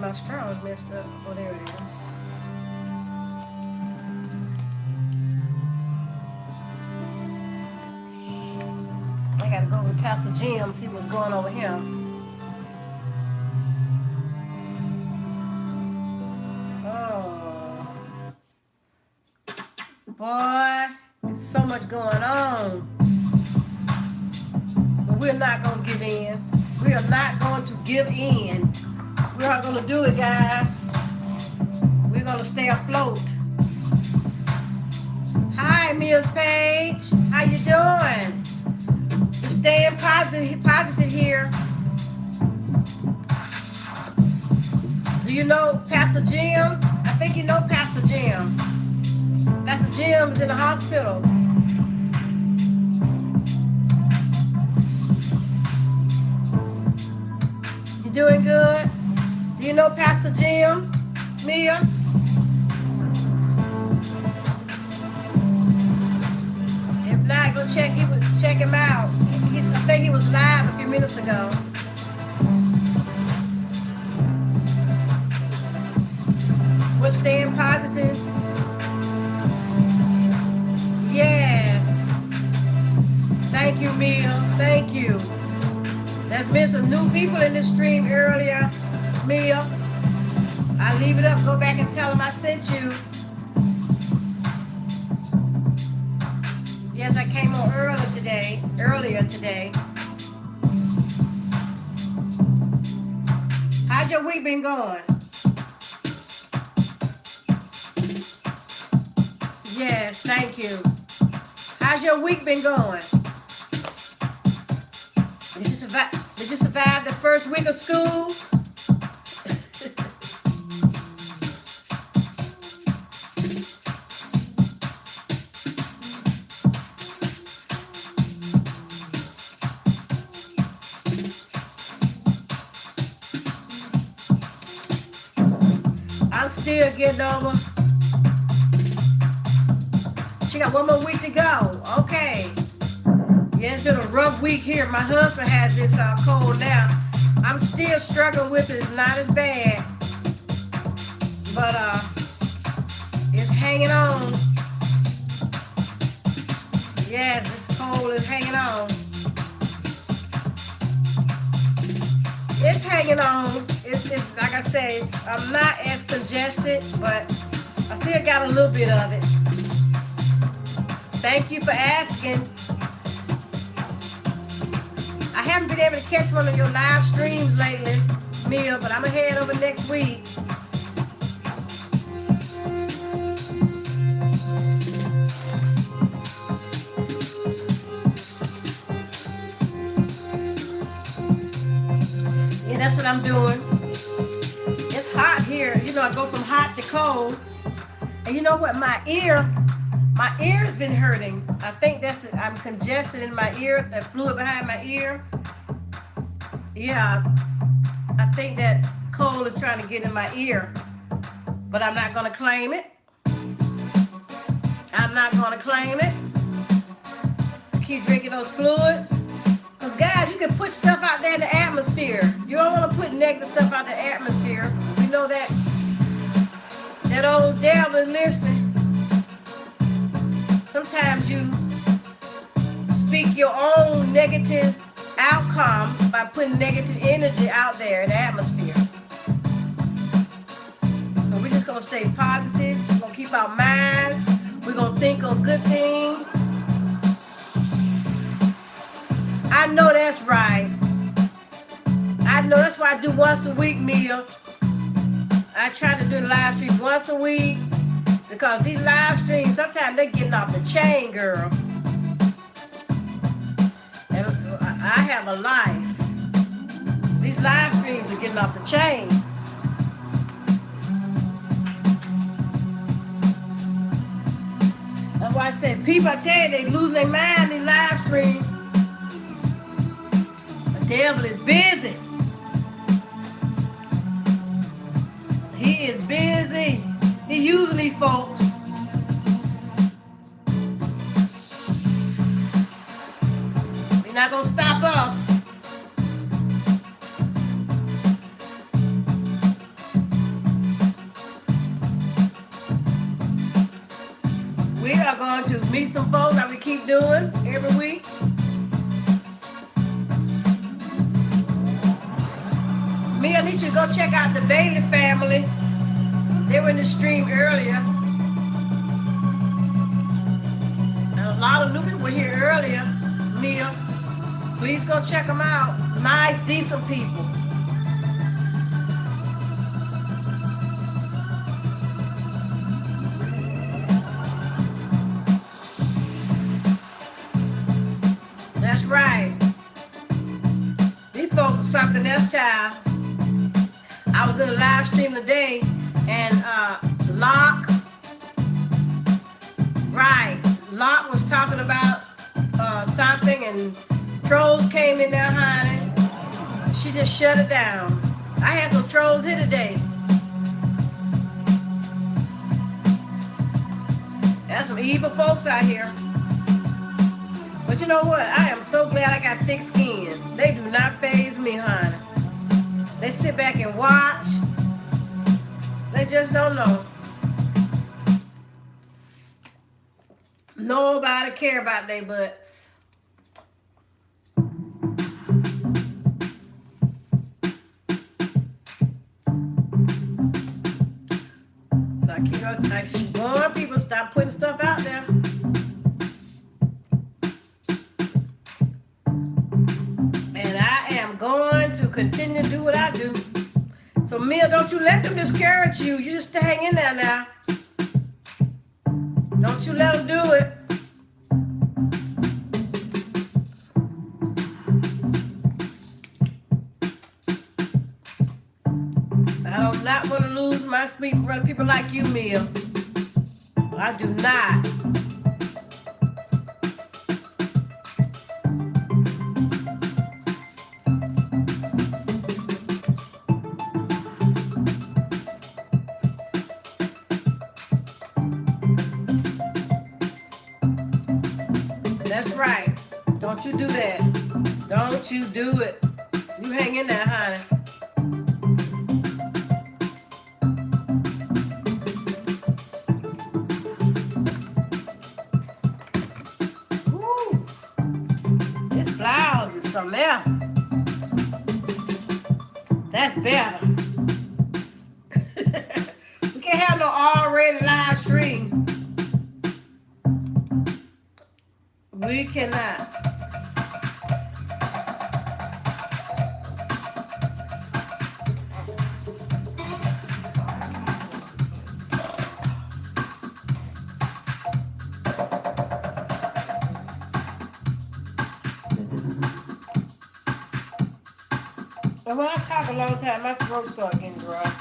my straws messed up. Oh, there it is. I gotta go with Pastor Jim, see what's going on with him. Oh, boy, there's so much going on. But we're not gonna give in. We are not going to give in. We're not gonna do it, guys. We're gonna stay afloat. Hi, Miss Page. How you doing? We're staying positive here. Do you know Pastor Jim? I think you know Pastor Jim. Pastor Jim is in the hospital. You doing good? Do you know Pastor Jim, Mia? If not, go check him out. I think he was live a few minutes ago. We're staying positive. Yes. Thank you, Mia. Thank you. There's been some new people in this stream earlier, Mia. I leave it up. Go back and tell them I sent you. Yes, I came on earlier today. How's your week been going? Yes, thank you. How's your week been going? Did you survive the first week of school? I'm still getting over. She got one more week to go. Okay. Yeah, it's been a rough week here. My husband has this cold now. I'm still struggling with it. It's not as bad. But it's hanging on. Yes, this cold is hanging on. It's hanging on. It's like I say, I'm not as congested, but I still got a little bit of it. Thank you for asking. I haven't been able to catch one of your live streams lately, Mia, but I'm gonna head over next week. Yeah, that's what I'm doing. It's hot here. You know, I go from hot to cold. And you know what? My ear's been hurting. I think I'm congested in my ear, that fluid behind my ear. Yeah, I think that cold is trying to get in my ear. But I'm not going to claim it. I'm not going to claim it. Keep drinking those fluids. Because guys, you can put stuff out there in the atmosphere. You don't want to put negative stuff out in the atmosphere. You know that old devil is listening. Sometimes you speak your own negative outcome by putting negative energy out there in the atmosphere. So we're just going to stay positive. We're going to keep our minds. We're going to think of good things. I know that's right. I know that's why I do once a week meal. I try to do the live stream once a week. Because these live streams, sometimes they're getting off the chain, girl. And I have a life. These live streams are getting off the chain. That's why I said, people, I tell you, they losing their mind in live streams. The devil is busy. He is busy. He using these folks. You're not gonna stop us. going to meet some folks that we keep doing every week. Me, I need you to go check out the Bailey family. They were in the stream earlier. And a lot of new people were here earlier. Mia, please go check them out. Nice, decent people. That's right. These folks are something else, child. I was in a live stream today, and Locke was talking about something, and trolls came in there, honey. She just shut it down. I had some trolls here today. There's some evil folks out here. But you know what? I am so glad I got thick skin. They do not faze me, honey. They sit back and watch. They just don't know. Nobody care about their butts. So I keep on people stop putting stuff out there. And I am going to continue to do what I do. So Mia, don't you let them discourage you. You just hang in there now. Don't you let them do it. I do not want to lose my people like you, Mia. I do not. That's right. Don't you do that. Don't you do it. You hang in there, honey. Woo. This blouse is something else. That's better. We can't have no already live stream. We cannot. And when I talk a long time, my throat starts getting dry.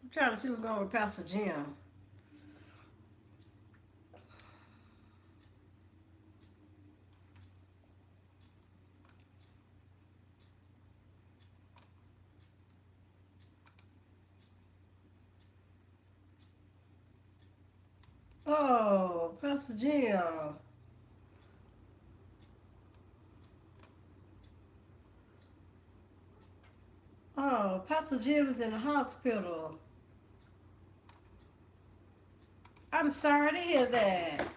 I'm trying to see what's going on with Pastor Jim. Oh, Pastor Jim. Oh, Pastor Jim is in the hospital. I'm sorry to hear that.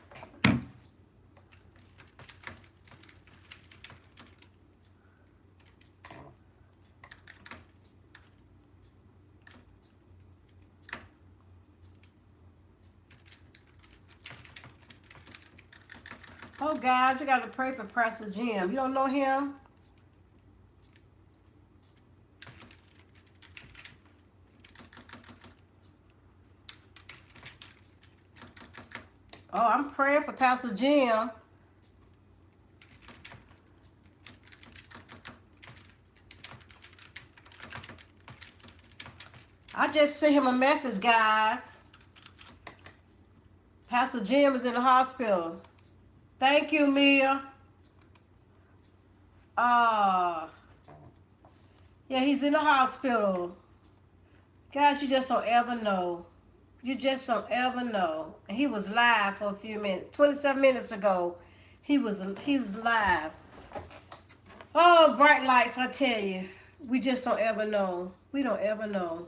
Oh, guys, you got to pray for Pastor Jim. You don't know him? Oh, I'm praying for Pastor Jim. I just sent him a message, guys. Pastor Jim is in the hospital. Thank you, Mia. Uh, yeah, he's in the hospital. Guys, you just don't ever know. You just don't ever know. And he was live for a few minutes. 27 minutes ago, he was live. Oh, bright lights, I tell you. We just don't ever know. We don't ever know.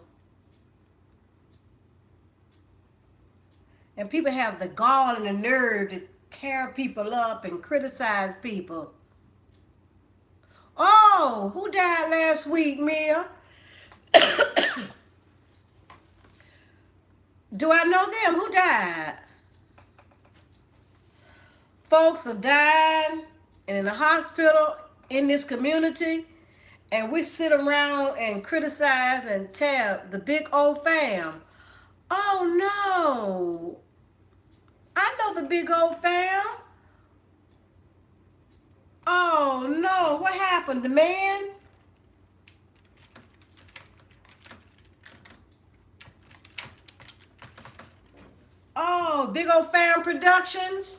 And people have the gall and the nerve to tear people up and criticize people. Oh, who died last week, Mia? Do I know them? Who died? Folks are dying and in the hospital in this community, and we sit around and criticize and tell the big old fam. Oh no, I know the big old fam. Oh no, what happened? The man? Oh, Big Old Fam Productions?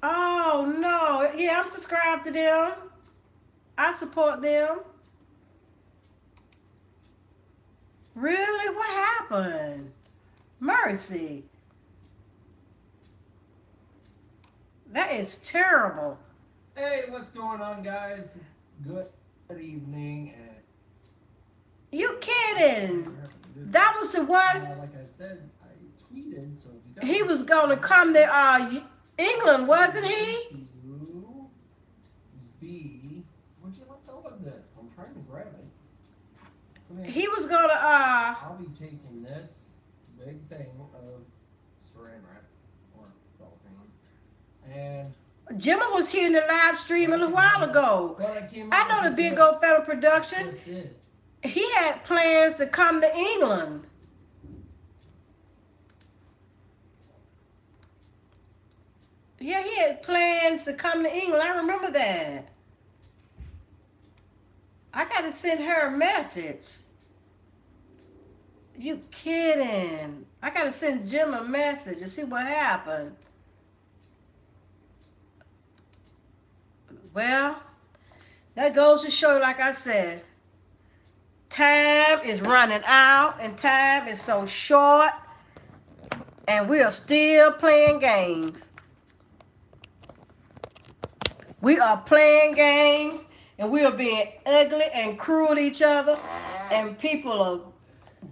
Oh no, yeah, I'm subscribed to them. I support them. Really? What happened? Mercy. That is terrible.
Hey, what's going on, guys? Good evening.
You kidding? That was the one.
Like I said, I tweeted, so if you guys.
He was gonna come to England, wasn't he?
To be. Would you let go of this? I'm trying to grab it. Come here.
He was gonna
I'll be taking this big thing of saran wrap or cellophane and.
Jimmy was here in the live stream a little while ago. I know the Big Old Family Production. He had plans to come to England. Yeah, he had plans to come to England. I remember that. I got to send her a message. You kidding? I got to send Jim a message and see what happened. Well, that goes to show, like I said, time is running out and time is so short and we are still playing games. We are playing games and we are being ugly and cruel to each other and people are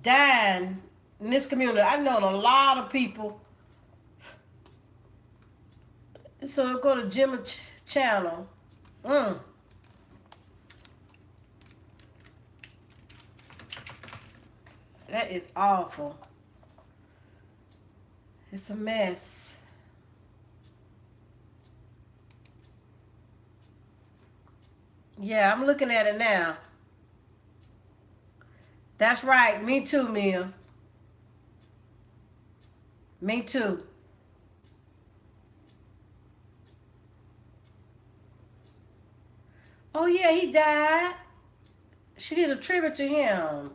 dying in this community. I've known a lot of people. So go to Jim's channel. That is awful. It's a mess. Yeah, I'm looking at it now. That's right. Me too, Mia. Me too. Oh, yeah, he died. She did a tribute to him.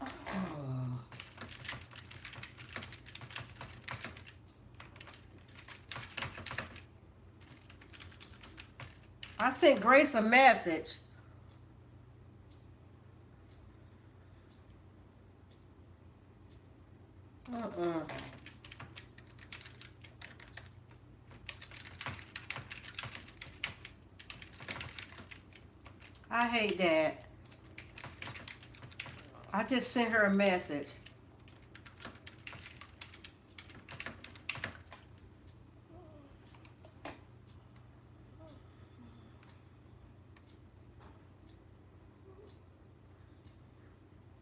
Oh. I sent Grace a message. I hate that. I just sent her a message.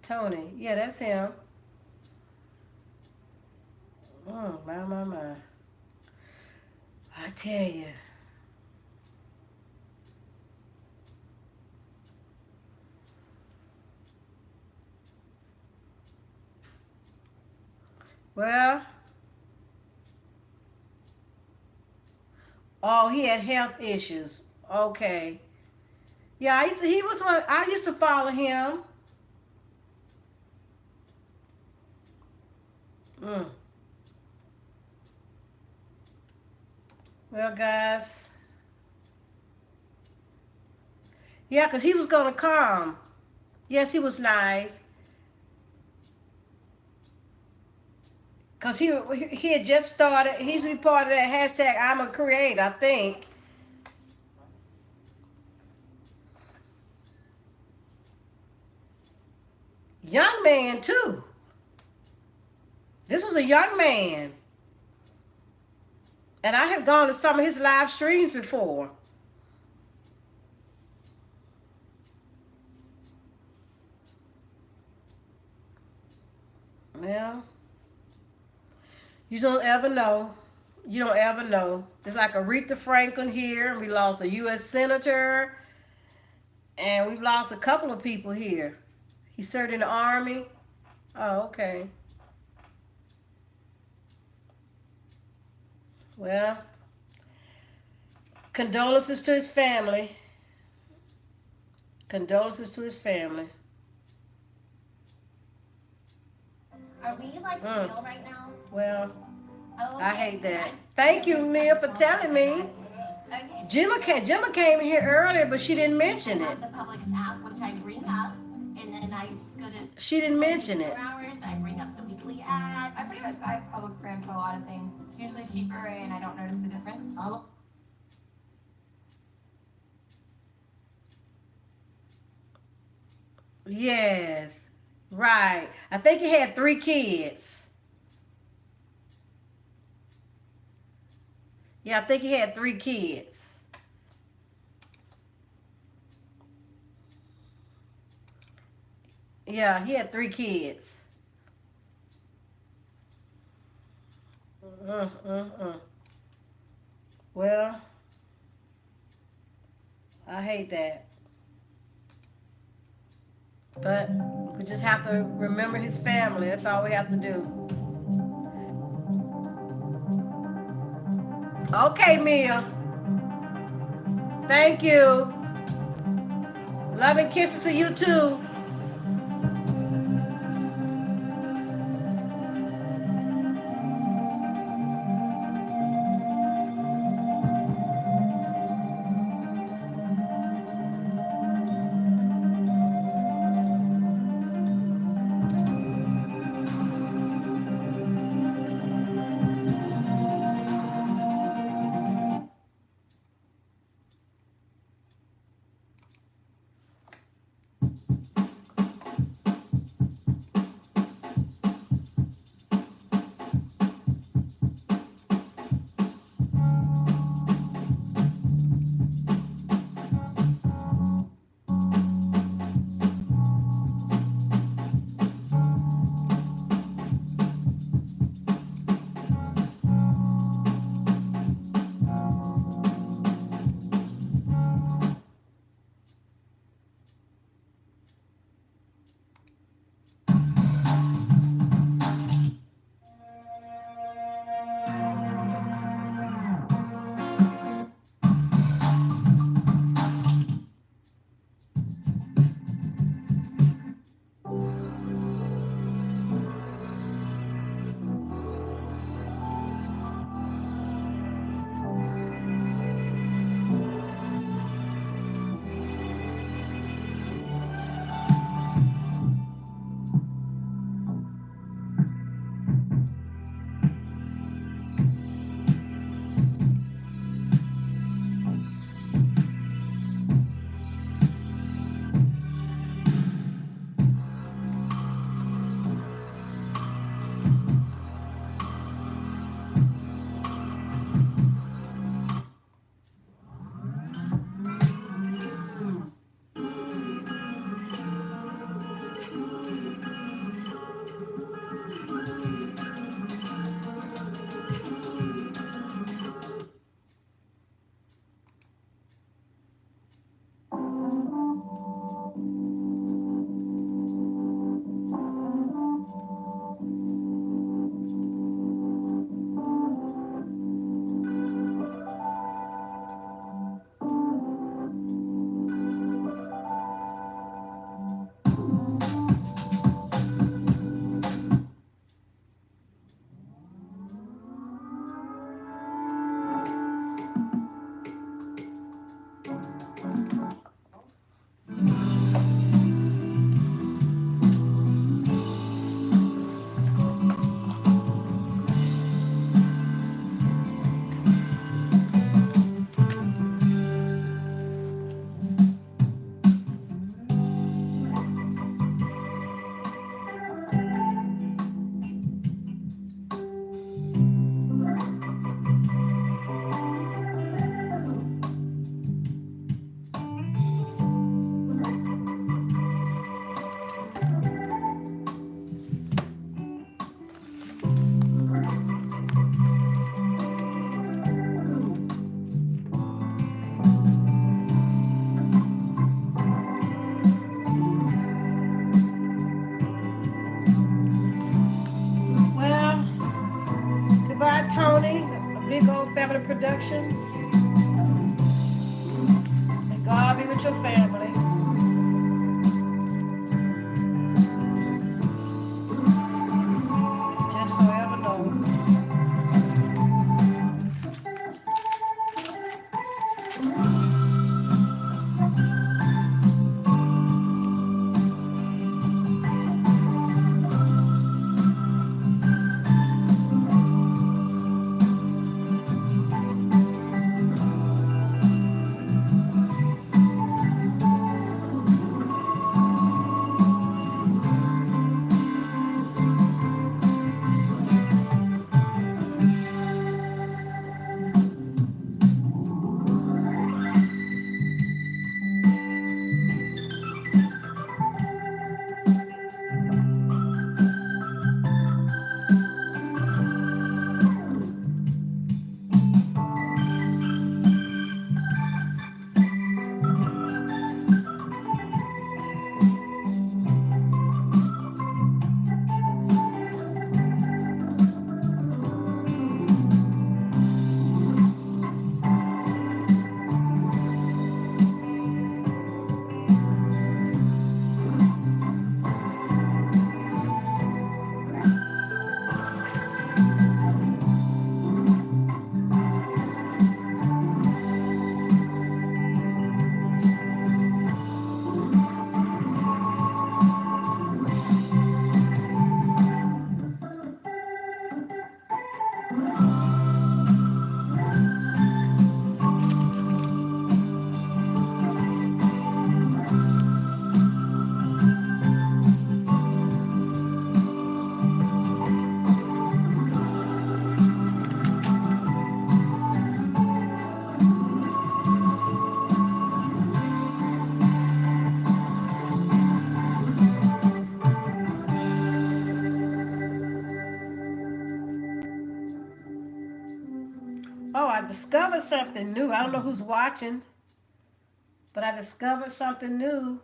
Tony. Yeah, that's him. I tell you. Well, oh, he had health issues. Okay. Yeah, he was one. I used to follow him. Mm. Well, guys. Yeah, 'cause he was gonna come. Yes, he was nice. 'Cause he had just started. He's a part of that hashtag I'm a creator, I think. Young man too. This was a young man. And I have gone to some of his live streams before. Well, you don't ever know. You don't ever know. It's like Aretha Franklin here. We lost a U.S. senator, and we've lost a couple of people here. He served in the army. Oh, okay. Well, condolences to his family. Condolences to his family.
Are we like real right now?
Well,
Oh,
I
okay.
hate that. Thank you, Mia, for telling me.
Okay.
Gemma came here earlier, but she didn't
I
mention it.
have the Publix app, which I bring up, and then I just go to
She didn't mention it.
24 hours. I bring up the weekly ad.
I pretty much buy Publix brand for a lot of things. It's usually cheaper and I don't notice the difference.
Yes, right. I think he had 3 kids. Yeah, I think he had 3 kids. Yeah, he had 3 kids. Mm. Well, I hate that. But we just have to remember his family. That's all we have to do. Okay, Mia. Thank you. Love and kisses to you too. Big Old Family Productions. And God be with your family. Just so ever know. Oh, I discovered something new. I don't know who's watching, but I discovered something new.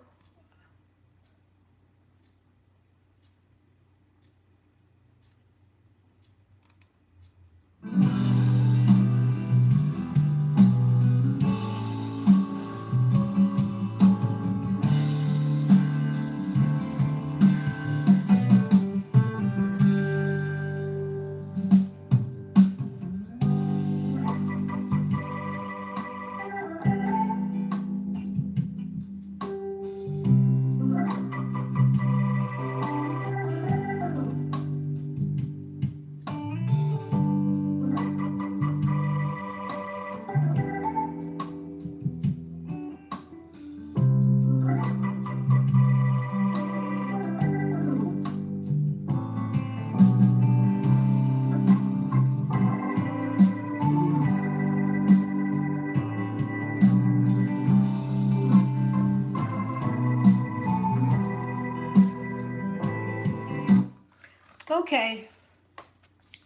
Okay,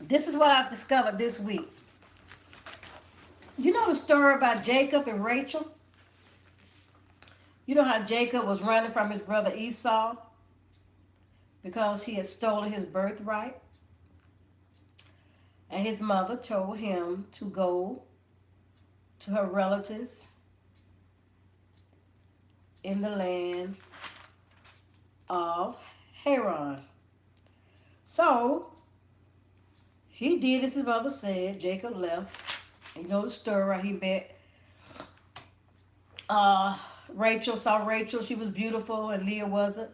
this is what I've discovered this week. You know the story about Jacob and Rachel? You know how Jacob was running from his brother Esau because he had stolen his birthright? And his mother told him to go to her relatives in the land of Haran. So he did as his mother said. Jacob left. And you know the story, right? He met Rachel, saw Rachel. She was beautiful and Leah wasn't.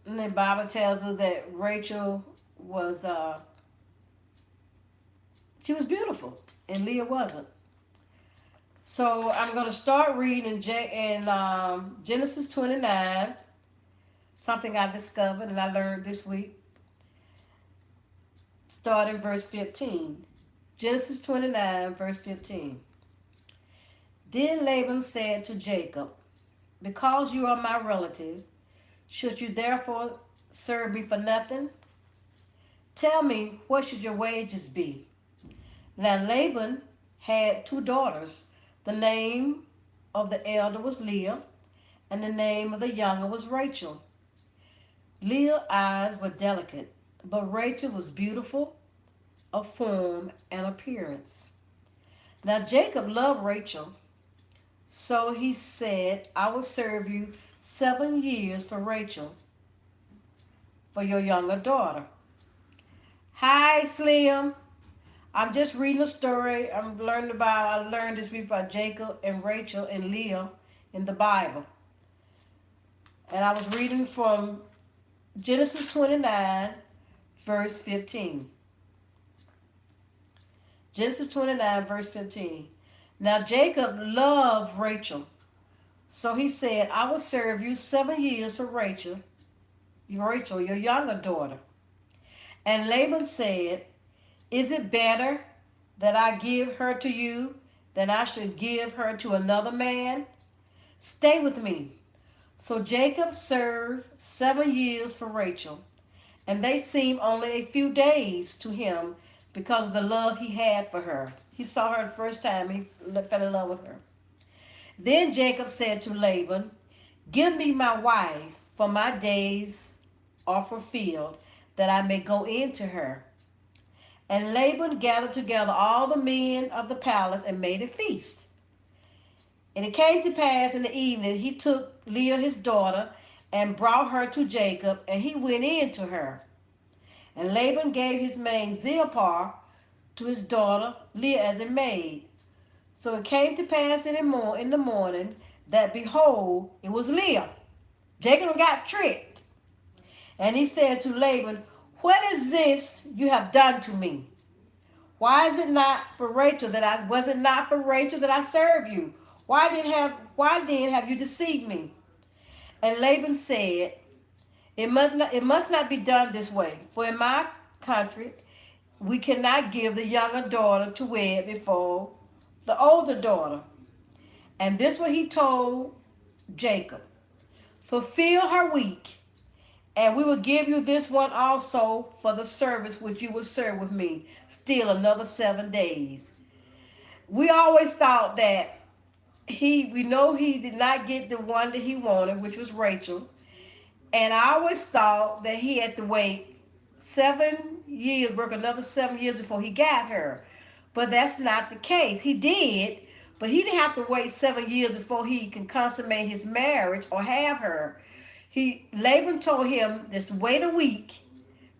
And then Bible tells us that Rachel was, she was beautiful and Leah wasn't. So I'm going to start reading in Genesis 29, something I discovered and I learned this week. Start in verse 15. Genesis 29, verse 15. Then Laban said to Jacob, because you are my relative, should you therefore serve me for nothing? Tell me, what should your wages be? Now Laban had two daughters. The name of the elder was Leah, and the name of the younger was Rachel. Leah's eyes were delicate, but Rachel was beautiful of form and appearance. Now Jacob loved Rachel, so he said, I will serve you 7 years for Rachel, for your younger daughter. Hi, Slim. I'm just reading a story. I learned this week about Jacob and Rachel and Leah in the Bible. And I was reading from Genesis 29, verse 15. Genesis 29, verse 15. Now Jacob loved Rachel, so he said, I will serve you 7 years for Rachel, your younger daughter. And Laban said, is it better that I give her to you than I should give her to another man? Stay with me. So Jacob served 7 years for Rachel, and they seemed only a few days to him because of the love he had for her. He saw her the first time, he fell in love with her. Then Jacob said to Laban, give me my wife, for my days are fulfilled, that I may go in to her. And Laban gathered together all the men of the palace and made a feast. And it came to pass in the evening, he took Leah his daughter and brought her to Jacob, and he went in to her. And Laban gave his maid Zilpah to his daughter Leah as a maid. So it came to pass in the morning that, behold, it was Leah. Jacob got tricked. And he said to Laban, what is this you have done to me? Why is it not for Rachel that I was it not for Rachel that I served you? Why then have you deceived me? And Laban said, it must not be done this way, for in my country we cannot give the younger daughter to wed before the older daughter. And this what he told Jacob, fulfill her week, and we will give you this one also for the service which you will serve with me still another 7 days. We always thought that we know he did not get the one that he wanted, which was Rachel. And I always thought that he had to wait 7 years, work another 7 years before he got her. But that's not the case. He did, but he didn't have to wait 7 years before he can consummate his marriage or have her. Laban told him, just wait a week,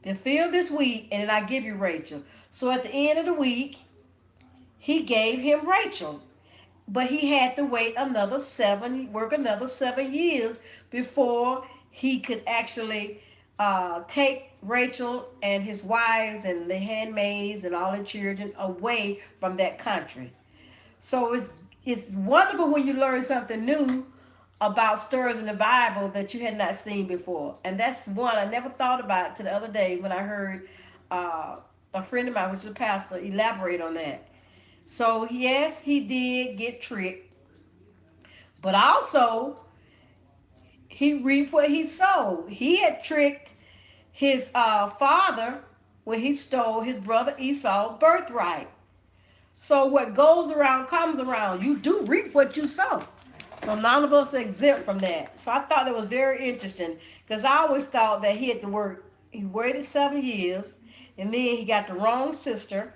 fulfill this week, and then I give you Rachel. So at the end of the week, he gave him Rachel. But he had to wait work another 7 years before he could actually take Rachel and his wives and the handmaids and all the children away from that country. So it's wonderful when you learn something new about stories in the Bible that you had not seen before. And that's one I never thought about till the other day when I heard a friend of mine, which is a pastor, elaborate on that. So yes, he did get tricked, but also he reaped what he sowed. He had tricked his father when he stole his brother Esau's birthright. So what goes around comes around. You do reap what you sow. So none of us are exempt from that. So I thought that was very interesting because I always thought that he had to work. He waited 7 years, and then he got the wrong sister,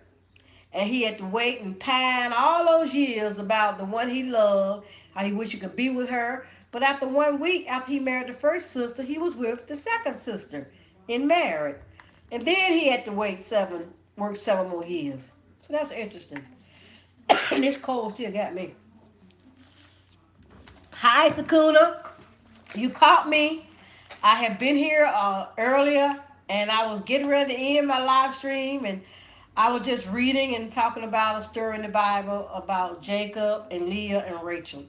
and he had to wait and pine all those years about the one he loved, how he wished he could be with her. But after 1 week, after he married the first sister, he was with the second sister and married. And then he had to work 7 more years. So that's interesting. And this cold still got me. Hi, Sakuna. You caught me. I have been here earlier, and I was getting ready to end my live stream, and I was just reading and talking about a story in the Bible about Jacob and Leah and Rachel.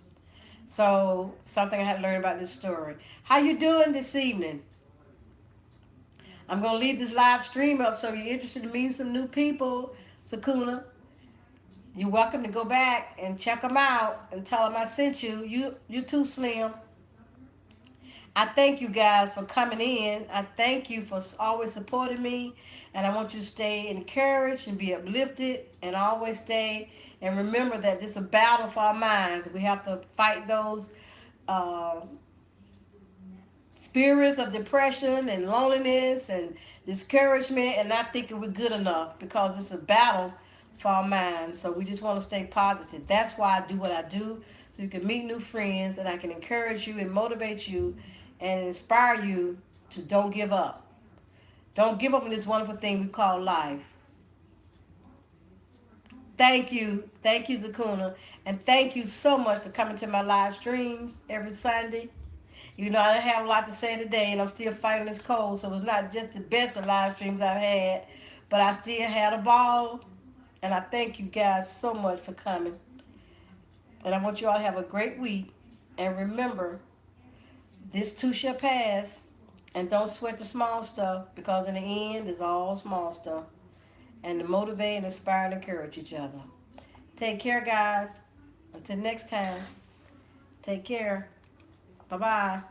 So something I had to learn about this story. How you doing this evening? I'm gonna leave this live stream up, so if you're interested in meeting some new people, Sakuna, you're welcome to go back and check them out and tell them I sent you. You too, Slim. I thank you guys for coming in. I thank you for always supporting me. And I want you to stay encouraged and be uplifted and always stay. And remember that this is a battle for our minds. We have to fight those uh, spirits of depression and loneliness and discouragement and not thinking we're good enough, because it's a battle for our minds. So we just want to stay positive. That's why I do what I do, so you can meet new friends and I can encourage you and motivate you and inspire you to don't give up. Don't give up on this wonderful thing we call life. Thank you, Zakuna, and thank you so much for coming to my live streams every Sunday. You know, I didn't have a lot to say today, and I'm still fighting this cold, so it's not just the best of live streams I've had, but I still had a ball, and I thank you guys so much for coming. And I want you all to have a great week, and remember, this too shall pass, and don't sweat the small stuff, because in the end, it's all small stuff. And to motivate and inspire and encourage each other. Take care, guys. Until next time, take care. Bye bye.